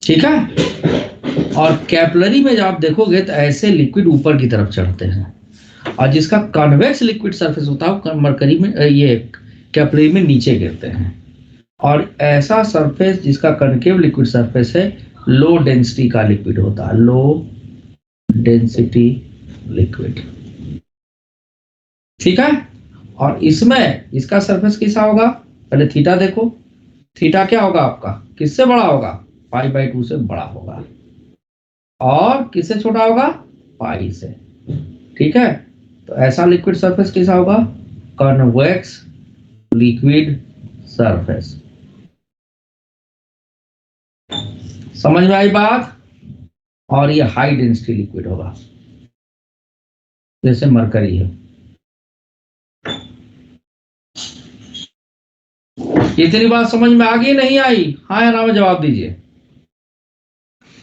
ठीक है। और कैपिलरी में जब आप देखोगे तो ऐसे लिक्विड ऊपर की तरफ चढ़ते हैं, और जिसका कन्वेक्स लिक्विड सरफेस होता है मरकरी में, ये कैपिलरी में नीचे गिरते हैं। और ऐसा सरफेस जिसका कनकेव लिक्विड सरफेस है लो डेंसिटी का लिक्विड होता है, लो डेंसिटी लिक्विड, ठीक है। और इसमें इसका सरफेस कैसा होगा, पहले थीटा देखो, थीटा क्या होगा आपका, किससे बड़ा होगा, π/2 से बड़ा होगा, और किससे छोटा होगा, पाई से, ठीक है। तो ऐसा लिक्विड सरफेस कैसा होगा, कन्वेक्स लिक्विड सरफेस। समझ में आई बात। और ये हाई डेंसिटी लिक्विड होगा जैसे मरकरी है। इतनी बात समझ में आ गई नहीं आई, हाँ या ना में जवाब दीजिए।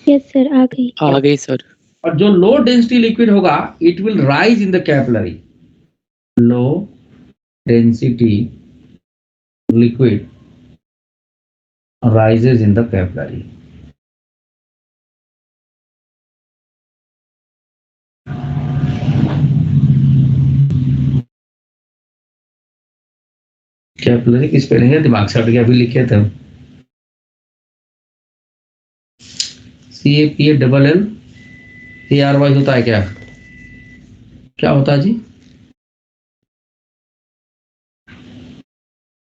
यस सर, आ गई। आ गई सर। और जो लो डेंसिटी लिक्विड होगा it will rise in the capillary, low density liquid rises in the capillary. Capillary की स्पेलिंग है, दिमाग से हट गया, अभी लिखे थे CAPALLARY होता है क्या, क्या होता है जी,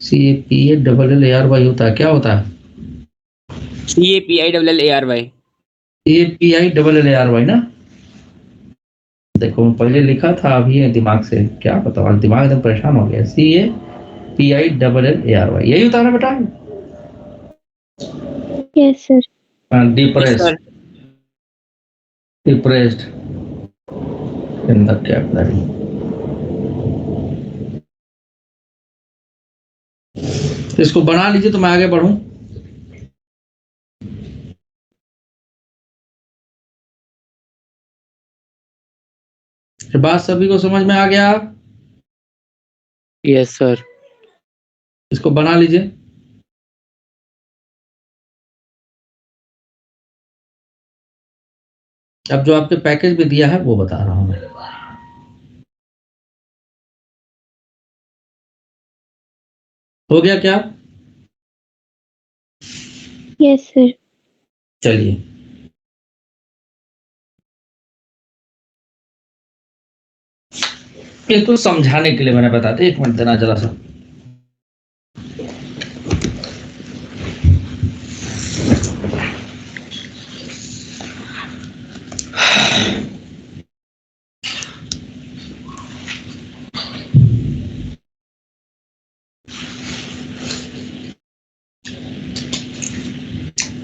CAPALLARY होता है, क्या होता है? CAPILLARY। APILLARY ना? देखो मैं पहले लिखा था, अभी दिमाग से क्या पता, आज दिमाग एकदम परेशान हो गया। CAPILLARY यही होता है ना बेटा? Yes sir. Depressed, depressed in the capillary. इसको बना लीजिए तो मैं आगे बढ़ूं। बात सभी को समझ में आ गया? Yes sir. इसको बना लीजिए। अब जो आपके पैकेज में दिया है वो बता रहा हूं मैं। हो गया क्या? Yes sir. चलिए, ये तो समझाने के लिए मैंने बता दिया, 1 मिनट देना जरा सा।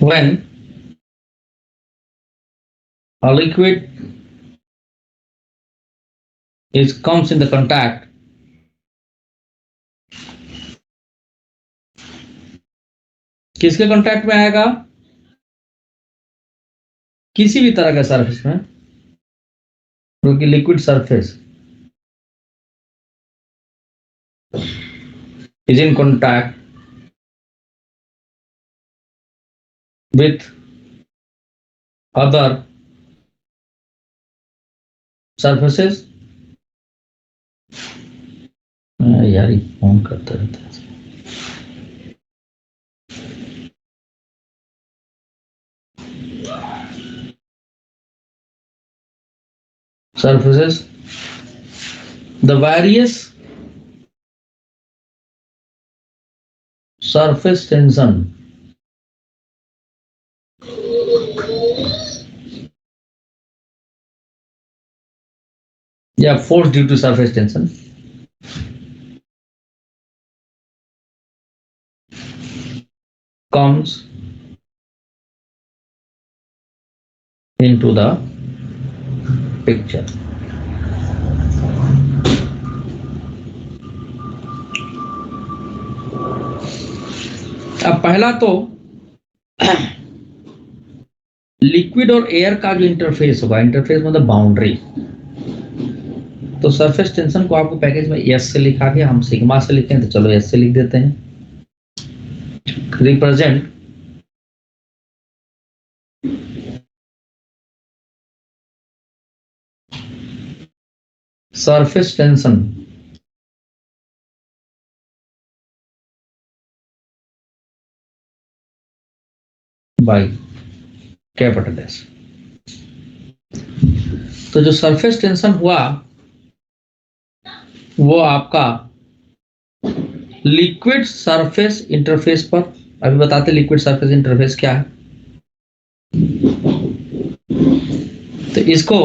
When a liquid comes in the contact किसके कांटेक्ट में आएगा? किसी भी तरह का सरफेस में, क्योंकि liquid surface is in contact with other surfaces। यार ये फोन करते रहता है। Surfaces, the various surface tension या force due to surface tension comes into the picture। अब पहला तो लिक्विड और एयर का जो इंटरफेस होगा, इंटरफेस मतलब बाउंड्री, तो सरफेस टेंशन को आपको पैकेज में एस से लिखा के, हम सिग्मा से लिखते हैं तो चलो एस से लिख देते हैं। Represent surface tension by capital S. तो जो सरफेस टेंशन हुआ वो आपका लिक्विड सरफेस इंटरफेस पर, अभी बताते लिक्विड सरफेस इंटरफेस क्या है। तो इसको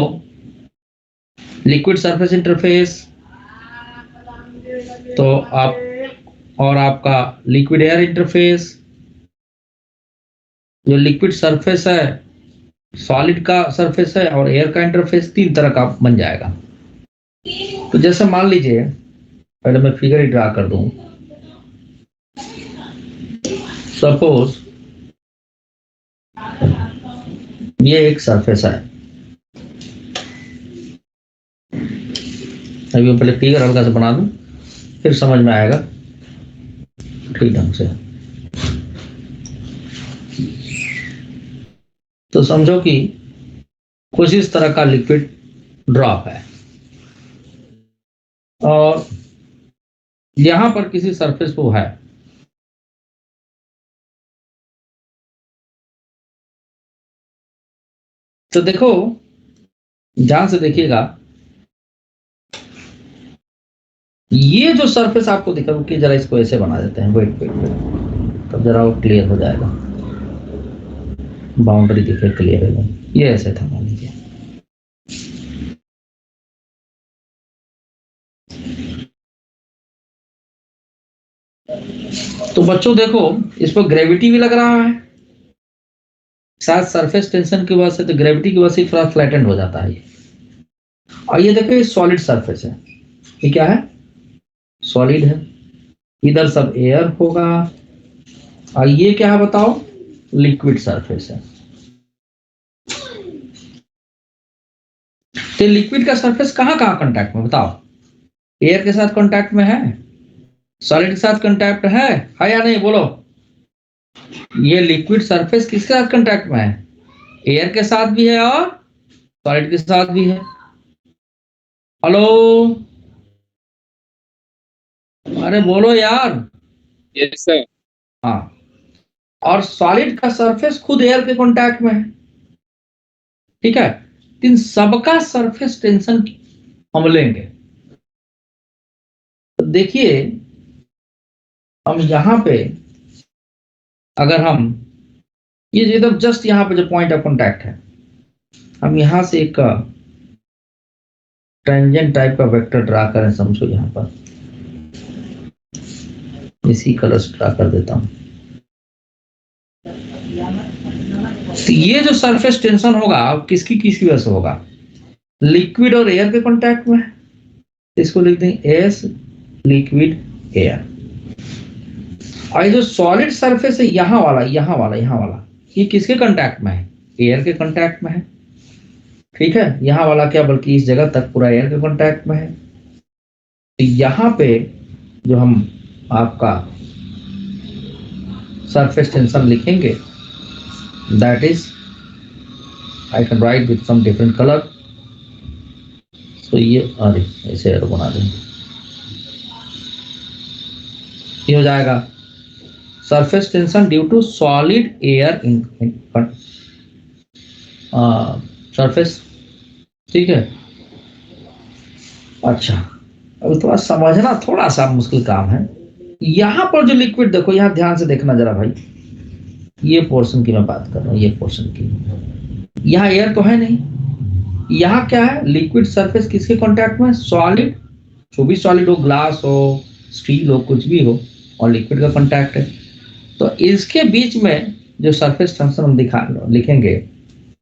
लिक्विड सरफेस इंटरफेस तो आप, और आपका लिक्विड एयर इंटरफेस, जो लिक्विड सरफेस है, सॉलिड का सरफेस है और एयर का इंटरफेस, 3 तरह का बन जाएगा। तो जैसे मान लीजिए, पहले मैं फिगर ही ड्रा कर दूं। सपोज ये एक सरफेस है, अभी मैं पहले फिगर हल्का से बना दूं, फिर समझ में आएगा ठीक ढंग से। तो समझो कि कुछ इस तरह का लिक्विड ड्रॉप है और यहां पर किसी सरफेस को है, तो देखो ध्यान से देखिएगा, ये जो सरफेस आपको दिखा, रुकिए जरा इसको ऐसे बना देते हैं, वेट वेट वेट, तब जरा वो क्लियर हो जाएगा, बाउंड्री दिखे क्लियर है। ये ऐसे था, मान लीजिए तो बच्चों देखो, इस पर ग्रेविटी भी लग रहा है, साथ सरफेस टेंशन की वजह से, तो ग्रेविटी की वजह से थोड़ा फ्लैटेंड हो जाता है ये। और ये देखो, ये सॉलिड सरफेस है, ये क्या है, सॉलिड है, इधर सब एयर होगा, और ये क्या है बताओ, लिक्विड सरफेस है। तो लिक्विड का सरफेस कहाँ कहाँ कांटेक्ट में बताओ, एयर के साथ कांटेक्ट में है, सॉलिड के साथ कांटेक्ट है या नहीं, बोलो। ये लिक्विड सरफेस किसके साथ कांटेक्ट में है, एयर के साथ भी है और सॉलिड के साथ भी है। हेलो, अरे बोलो यार। Yes sir. हाँ, और सॉलिड का सरफेस खुद एयर के कांटेक्ट में है, ठीक है। इन सबका सरफेस टेंशन हम लेंगे। तो देखिए, हम यहां पे अगर हम ये एकदम जस्ट यहाँ पे जो पॉइंट ऑफ कांटेक्ट है, हम यहां से एक टेंजेंट टाइप का वेक्टर ड्रा करें, समझो यहां पर इसी कलर से ड्रा कर देता हूं। तो ये जो सरफेस टेंशन होगा किसकी किसकी वजह से होगा, लिक्विड और एयर के कांटेक्ट में, इसको लिख दें एस लिक्विड एयर। और ये जो सॉलिड सरफेस है यहां वाला, ये किसके कांटेक्ट में है, एयर के कांटेक्ट में है, ठीक है। यहां वाला क्या, बल्कि इस जगह तक पूरा एयर के कांटेक्ट में है। तो यहां पे जो हम आपका सरफेस टेंशन लिखेंगे, that is, I can write with some different colour. तो ये, अरे ऐसे एरो बना दें, ये हो जाएगा surface tension due to solid air in surface, ठीक है। अच्छा, अब थोड़ा समझना थोड़ा सा मुश्किल काम है। यहां पर जो लिक्विड देखो, यहां ध्यान से देखना जरा भाई, ये पोर्शन की मैं बात कर रहा हूं, ये पोर्शन की, यहां एयर तो है नहीं, यहां क्या है, लिक्विड सरफेस किसके कांटेक्ट में, सॉलिड, जो भी सॉलिड हो, ग्लास हो, स्टील हो, कुछ भी हो, और लिक्विड का कांटेक्ट है। तो इसके बीच में जो सरफेस टेंशन हम लिखेंगे,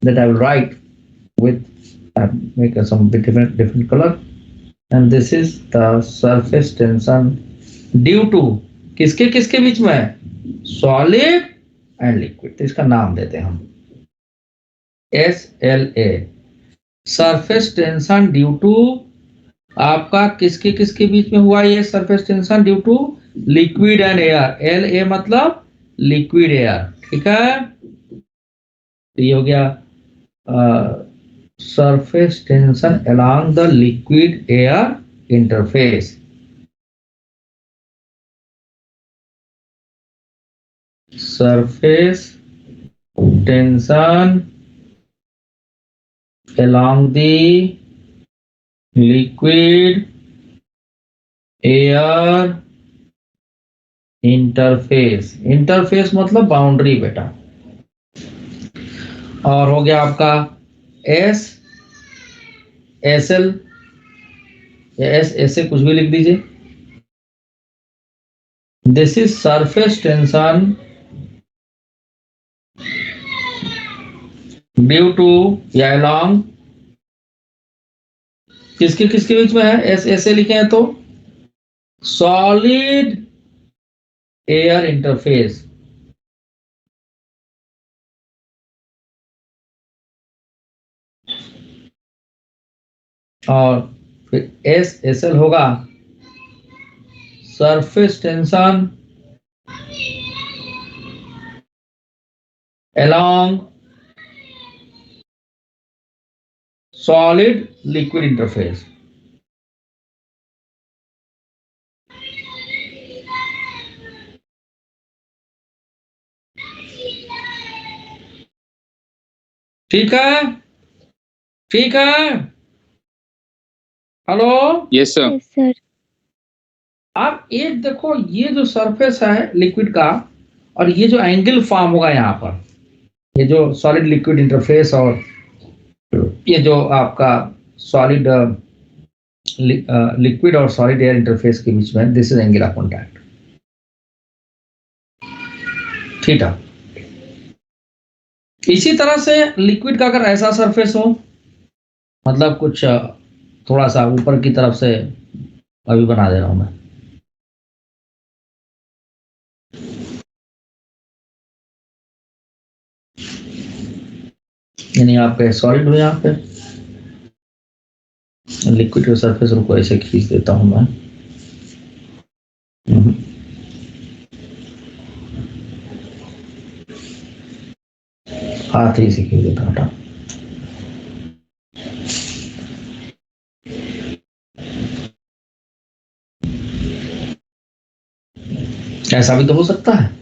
that I will write with make some different color, and this is the surface tension due to किसके किसके बीच में है, सॉलिड एंड लिक्विड। तो इसका नाम देते हैं हम SLA, surface tension due to, आपका किसके किसके बीच में हुआ ये surface tension, due to liquid and air, LA मतलब लिक्विड एयर, ठीक है। तो ये हो गया surface tension along the liquid air interface. Surface tension along the liquid air interface, interface मतलब बाउंड्री बेटा। और हो गया आपका SL या ऐसे कुछ भी लिख दीजिए, this is surface tension due to या अलोंग, किसके किसके बीच में है, ऐसे लिखे हैं तो सॉलिड एयर इंटरफेस, और फिर SL होगा surface tension along solid liquid interface। ठीक है, ठीक है, hello, yes sir. Yes sir. आप एक देखो, ये जो सरफेस है लिक्विड का, और ये जो एंगल फॉर्म होगा यहाँ पर, ये जो सॉलिड लिक्विड इंटरफेस और ये जो आपका सॉलिड लिक्विड और सॉलिड एयर इंटरफेस के बीच में, this is angle of contact, theta. इसी तरह से लिक्विड का अगर ऐसा सरफेस हो, मतलब कुछ थोड़ा सा ऊपर की तरफ से, अभी बना दे रहा हूं मैं, यानी आपके सॉलिड हो यहाँ पे, लिक्विड के सरफेस को ऐसे खींच देता हूं मैं। हाथ ही से खींच देता हूं। ऐसा भी तो हो सकता है।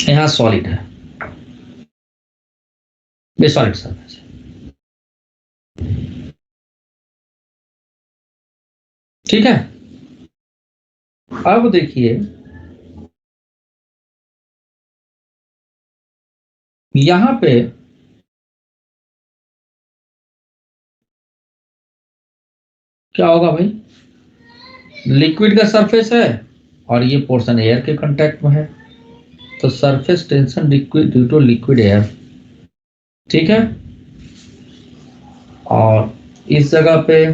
यहाँ सॉलिड है, ये सॉलिड सरफेस है, ठीक है। अब देखिए यहां पे क्या होगा भाई, लिक्विड का सरफेस है और ये पोर्शन एयर के कांटेक्ट में है, तो surface tension liquid due to liquid air, ठीक है। और इस जगह पे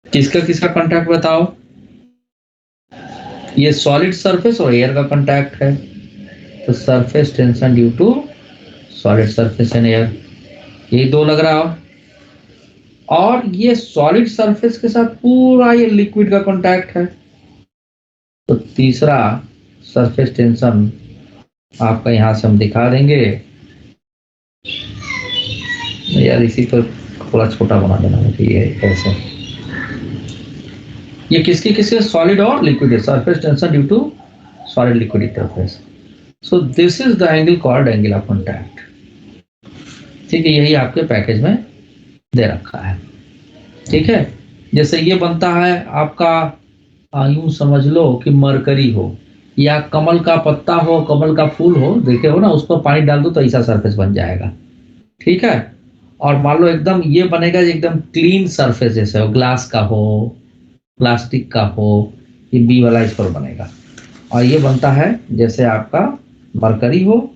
किसका किसका कांटेक्ट बताओ, ये सॉलिड सरफेस और एयर का कांटेक्ट है, तो surface tension due to solid surface and air, ये दो लग रहा हो। और ये सॉलिड सरफेस के साथ पूरा ये लिक्विड का कांटेक्ट है, तो तीसरा सरफेस टेंशन आपका यहां से हम दिखा देंगे यार, इसी पर थोड़ा छोटा बना देना मुझे, ये ऐसे, ये किसके किसके, सॉलिड और liquid, surface tension due to solid liquid interface. So this is the angle called angle of contact, ठीक है। यही आपके पैकेज में दे रखा है, ठीक है। जैसे ये बनता है आपका, यूं समझ लो कि मरकरी हो या कमल का पत्ता हो, कमल का फूल हो, देखे हो ना, उस पर पानी डाल दो तो ऐसा सरफेस बन जाएगा, ठीक है। और मान लो एकदम ये बनेगा एकदम क्लीन सरफेस, जैसे हो ग्लास का हो, प्लास्टिक का हो, ये बी वाला इस पर बनेगा। और ये बनता है जैसे आपका मरकरी हो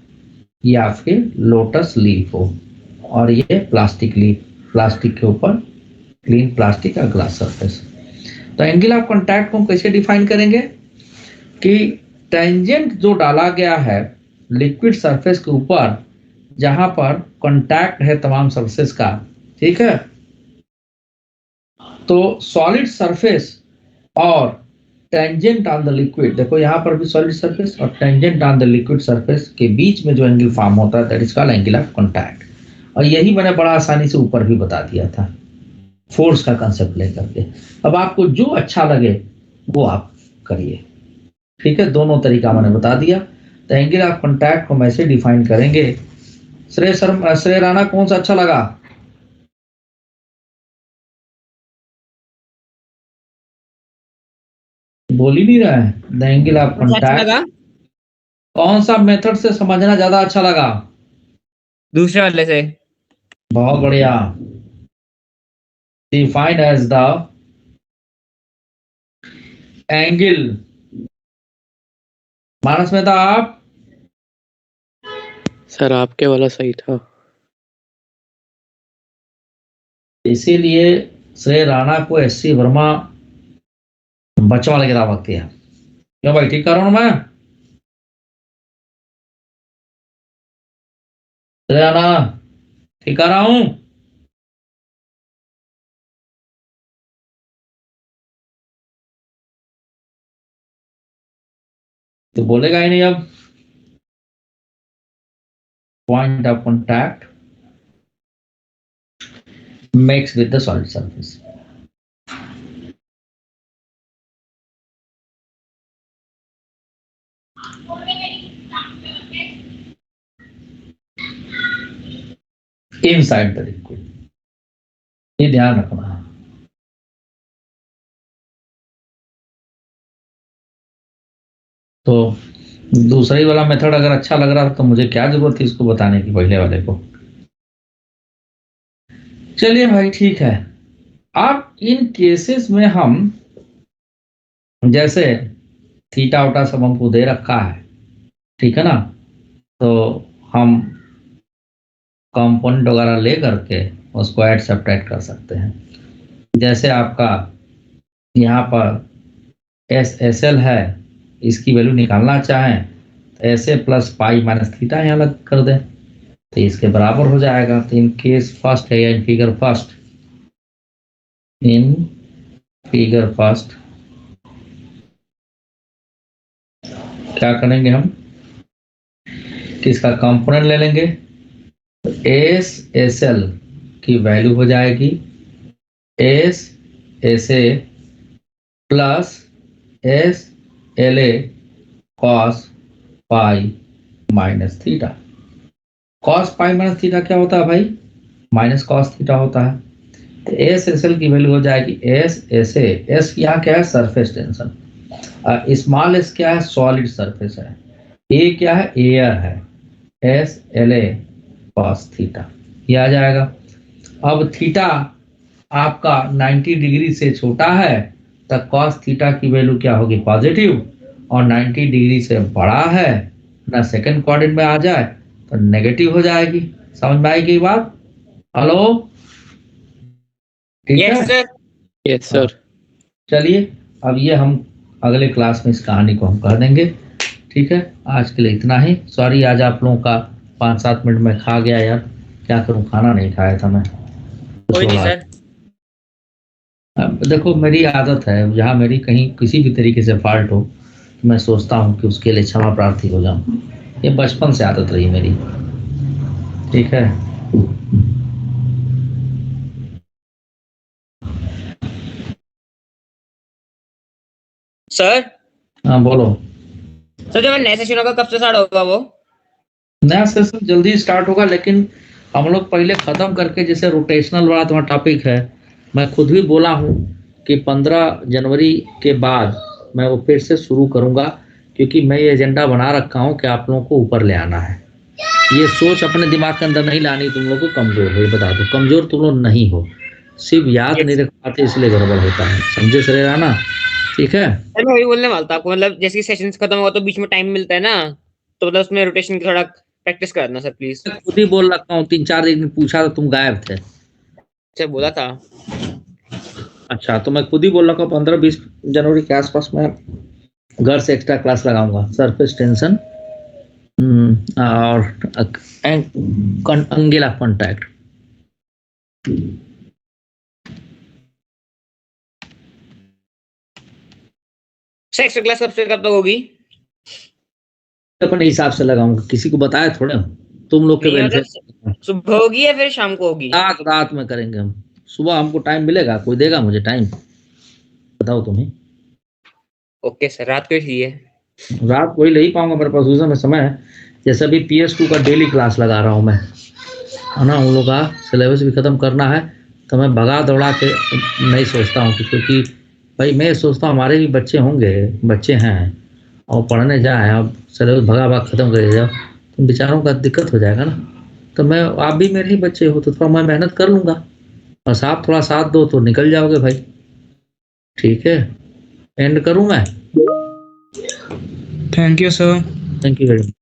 या आपके लोटस लीफ हो, और ये प्लास्टिक लीफ, प्लास्टिक के ऊपर क्लीन प्लास्टिक का ग्लास सरफेस। तो एंगल ऑफ कॉन्टैक्ट को हम कैसे डिफाइन करेंगे कि टेंजेंट जो डाला गया है लिक्विड सरफेस के ऊपर, जहां पर कांटेक्ट है तमाम सरफेस का, ठीक है, तो सॉलिड सरफेस और टेंजेंट ऑन द लिक्विड, देखो यहां पर भी सॉलिड सरफेस और tangent on the liquid surface के बीच में जो एंगल फॉर्म होता है that is called angle of contact. और यही मैंने बड़ा आसानी से ऊपर भी बता दिया था फोर्स का कंसेप्ट लेकर के। अब आपको जो अच्छा लगे वो आप करिए, ठीक है। दोनों तरीका मैंने बता दिया। तो एंगल ऑफ कांटेक्ट को हम ऐसे डिफाइन करेंगे। श्रेय राणा कौन सा अच्छा लगा? बोल ही नहीं रहा है। द एंगल ऑफ कांटेक्ट कौन सा मेथड से समझना ज्यादा अच्छा लगा? दूसरे वाले से। बहुत बढ़िया। डिफाइंड एज द एंगल, मानस में था आप? सर आपके वाला सही था। इसीलिए श्रेय राणा को एससी वर्मा बच्चों वाले किताब रखती है। क्यों भाई, ठीक कर रहा हूं मैं? श्रेय राणा ठीक कर रहा हूं? तो बोलेगा ही नहीं अब। Point of contact makes with the solid surface. Inside the liquid, ये ध्यान रखना है। तो दूसरा ही वाला मेथड अगर अच्छा लग रहा तो मुझे क्या जरूरत थी इसको बताने की पहले वाले को। चलिए भाई ठीक है। अब इन केसेस में हम जैसे थीटा उटा सब हमको दे रखा है, ठीक है ना, तो हम कंपोनेंट वगैरह ले करके उसको ऐड सब्ट्रैक्ट कर सकते हैं। जैसे आपका यहाँ पर एस एल है, इसकी वैल्यू निकालना चाहें तो ऐसे प्लस पाई माइनस थीटा यहाँ लग कर दें तो इसके बराबर हो जाएगा। तो इन केस फर्स्ट है या इन फिगर फर्स्ट क्या करेंगे हम कि इसका कंपोनेंट ले लेंगे, तो एस एस एल की वैल्यू हो जाएगी S S A plus S L A cos pi minus theta. Cos pi minus theta क्या होता है भाई? माइनस कॉस थीटा होता है। तो एस एस एल की वैल्यू हो जाएगी एस एस ए, एस यहाँ क्या है? Surface tension. स्मॉल एस क्या है? सॉलिड सरफेस है। ए क्या है? एयर है। S L A cos theta ये आ जाएगा। अब थीटा आपका 90 डिग्री से छोटा है तो कॉस थीटा की वैल्यू क्या होगी? पॉजिटिव, और 90 डिग्री से बड़ा है ना सेकंड क्वाड्रेंट में आ जाए तो नेगेटिव हो जाएगी। समझ में आएगी बात? हेलो, ठीक है? Yes sir. Yes sir. चलिए अब ये हम अगले क्लास में इस कहानी को हम कर देंगे, ठीक है? आज के लिए इतना ही। सॉरी आज आप लोगों का 5-7 मिनट में खा गया यार, क्या करूं, खाना नहीं खाया था मैं। कोई नहीं सर। अब देखो मेरी आदत है, जहाँ मेरी कहीं किसी भी तरीके से फॉल्ट हो तो मैं सोचता हूँ कि उसके लिए क्षमा प्रार्थी हो जाऊं। ये बचपन से आदत रही मेरी, ठीक है? सर हाँ बोलो। सर जो नया सेशन होगा कब से स्टार्ट होगा वो? नया सेशन जल्दी स्टार्ट होगा, लेकिन हम लोग पहले ख़त्म करके, जैसे रोटेशनल वाला तुम्हारा टॉपिक है, मैं खुद भी बोला हूँ कि 15 जनवरी के बाद मैं वो फिर से शुरू करूँगा, क्योंकि मैं ये एजेंडा बना रखा हूँ कि आप लोगों को ऊपर ले आना है। ये सोच अपने दिमाग के अंदर नहीं लानी, तुम लोग को कमज़ोर हो, ये बता दो। कमज़ोर तुम लोग नहीं हो, सिर्फ याद नहीं रख पाते इसलिए गड़बड़ होता है। समझे सर ना? ठीक है? सर मैं वही बोलने वाला था आपको, मतलब जैसे सेशंस खत्म होगा तो बीच में टाइम मिलता है ना, तो मतलब उसमें रोटेशन की थोड़ा प्रैक्टिस करना सर प्लीज। खुद ही बोल रखा हूँ, 3-4 दिन पूछा तो तुम गायब थे। अच्छा बोला था। अच्छा तो मैं खुद ही बोल रखा हूँ 15-20 जनवरी के आसपास में घर से एक्स्ट्रा क्लास लगाऊंगा, सरफेस टेंशन और Angela contact. Sir extra class कब तक होगी? अपने हिसाब से लगाऊंगा, किसी को बताया थोड़े हो, तुम लोग के वेलफेयर। सुबह होगी या फिर शाम को होगी? रात में करेंगे हम। सुबह हमको टाइम मिलेगा? कोई देगा मुझे टाइम? बताओ तुम्हें। ओके सर, रात को ही है। रात को ही ले ही पाऊंगा, मेरे पास उस समय समय है। जैसे अभी PS2 का डेली क्लास लगा रहा हूँ मैं, है ना? उन लोग का सिलेबस भी खत्म करना है, तो मैं भगा दौड़ा के नहीं सोचता हूँ, क्योंकि भाई मैं सोचता हूँ हमारे भी बच्चे होंगे, बच्चे हैं और पढ़ने जाए, अब सिलेबस भगा भाग खत्म कर जाओ तो बेचारों का दिक्कत हो जाएगा ना। तो मैं, आप भी मेरे ही बच्चे हो तो थोड़ा मैं मेहनत कर लूँगा, बस आप थोड़ा साथ दो तो निकल जाओगे भाई। ठीक है, एंड करूँ मैं? Thank you sir. Thank you very much.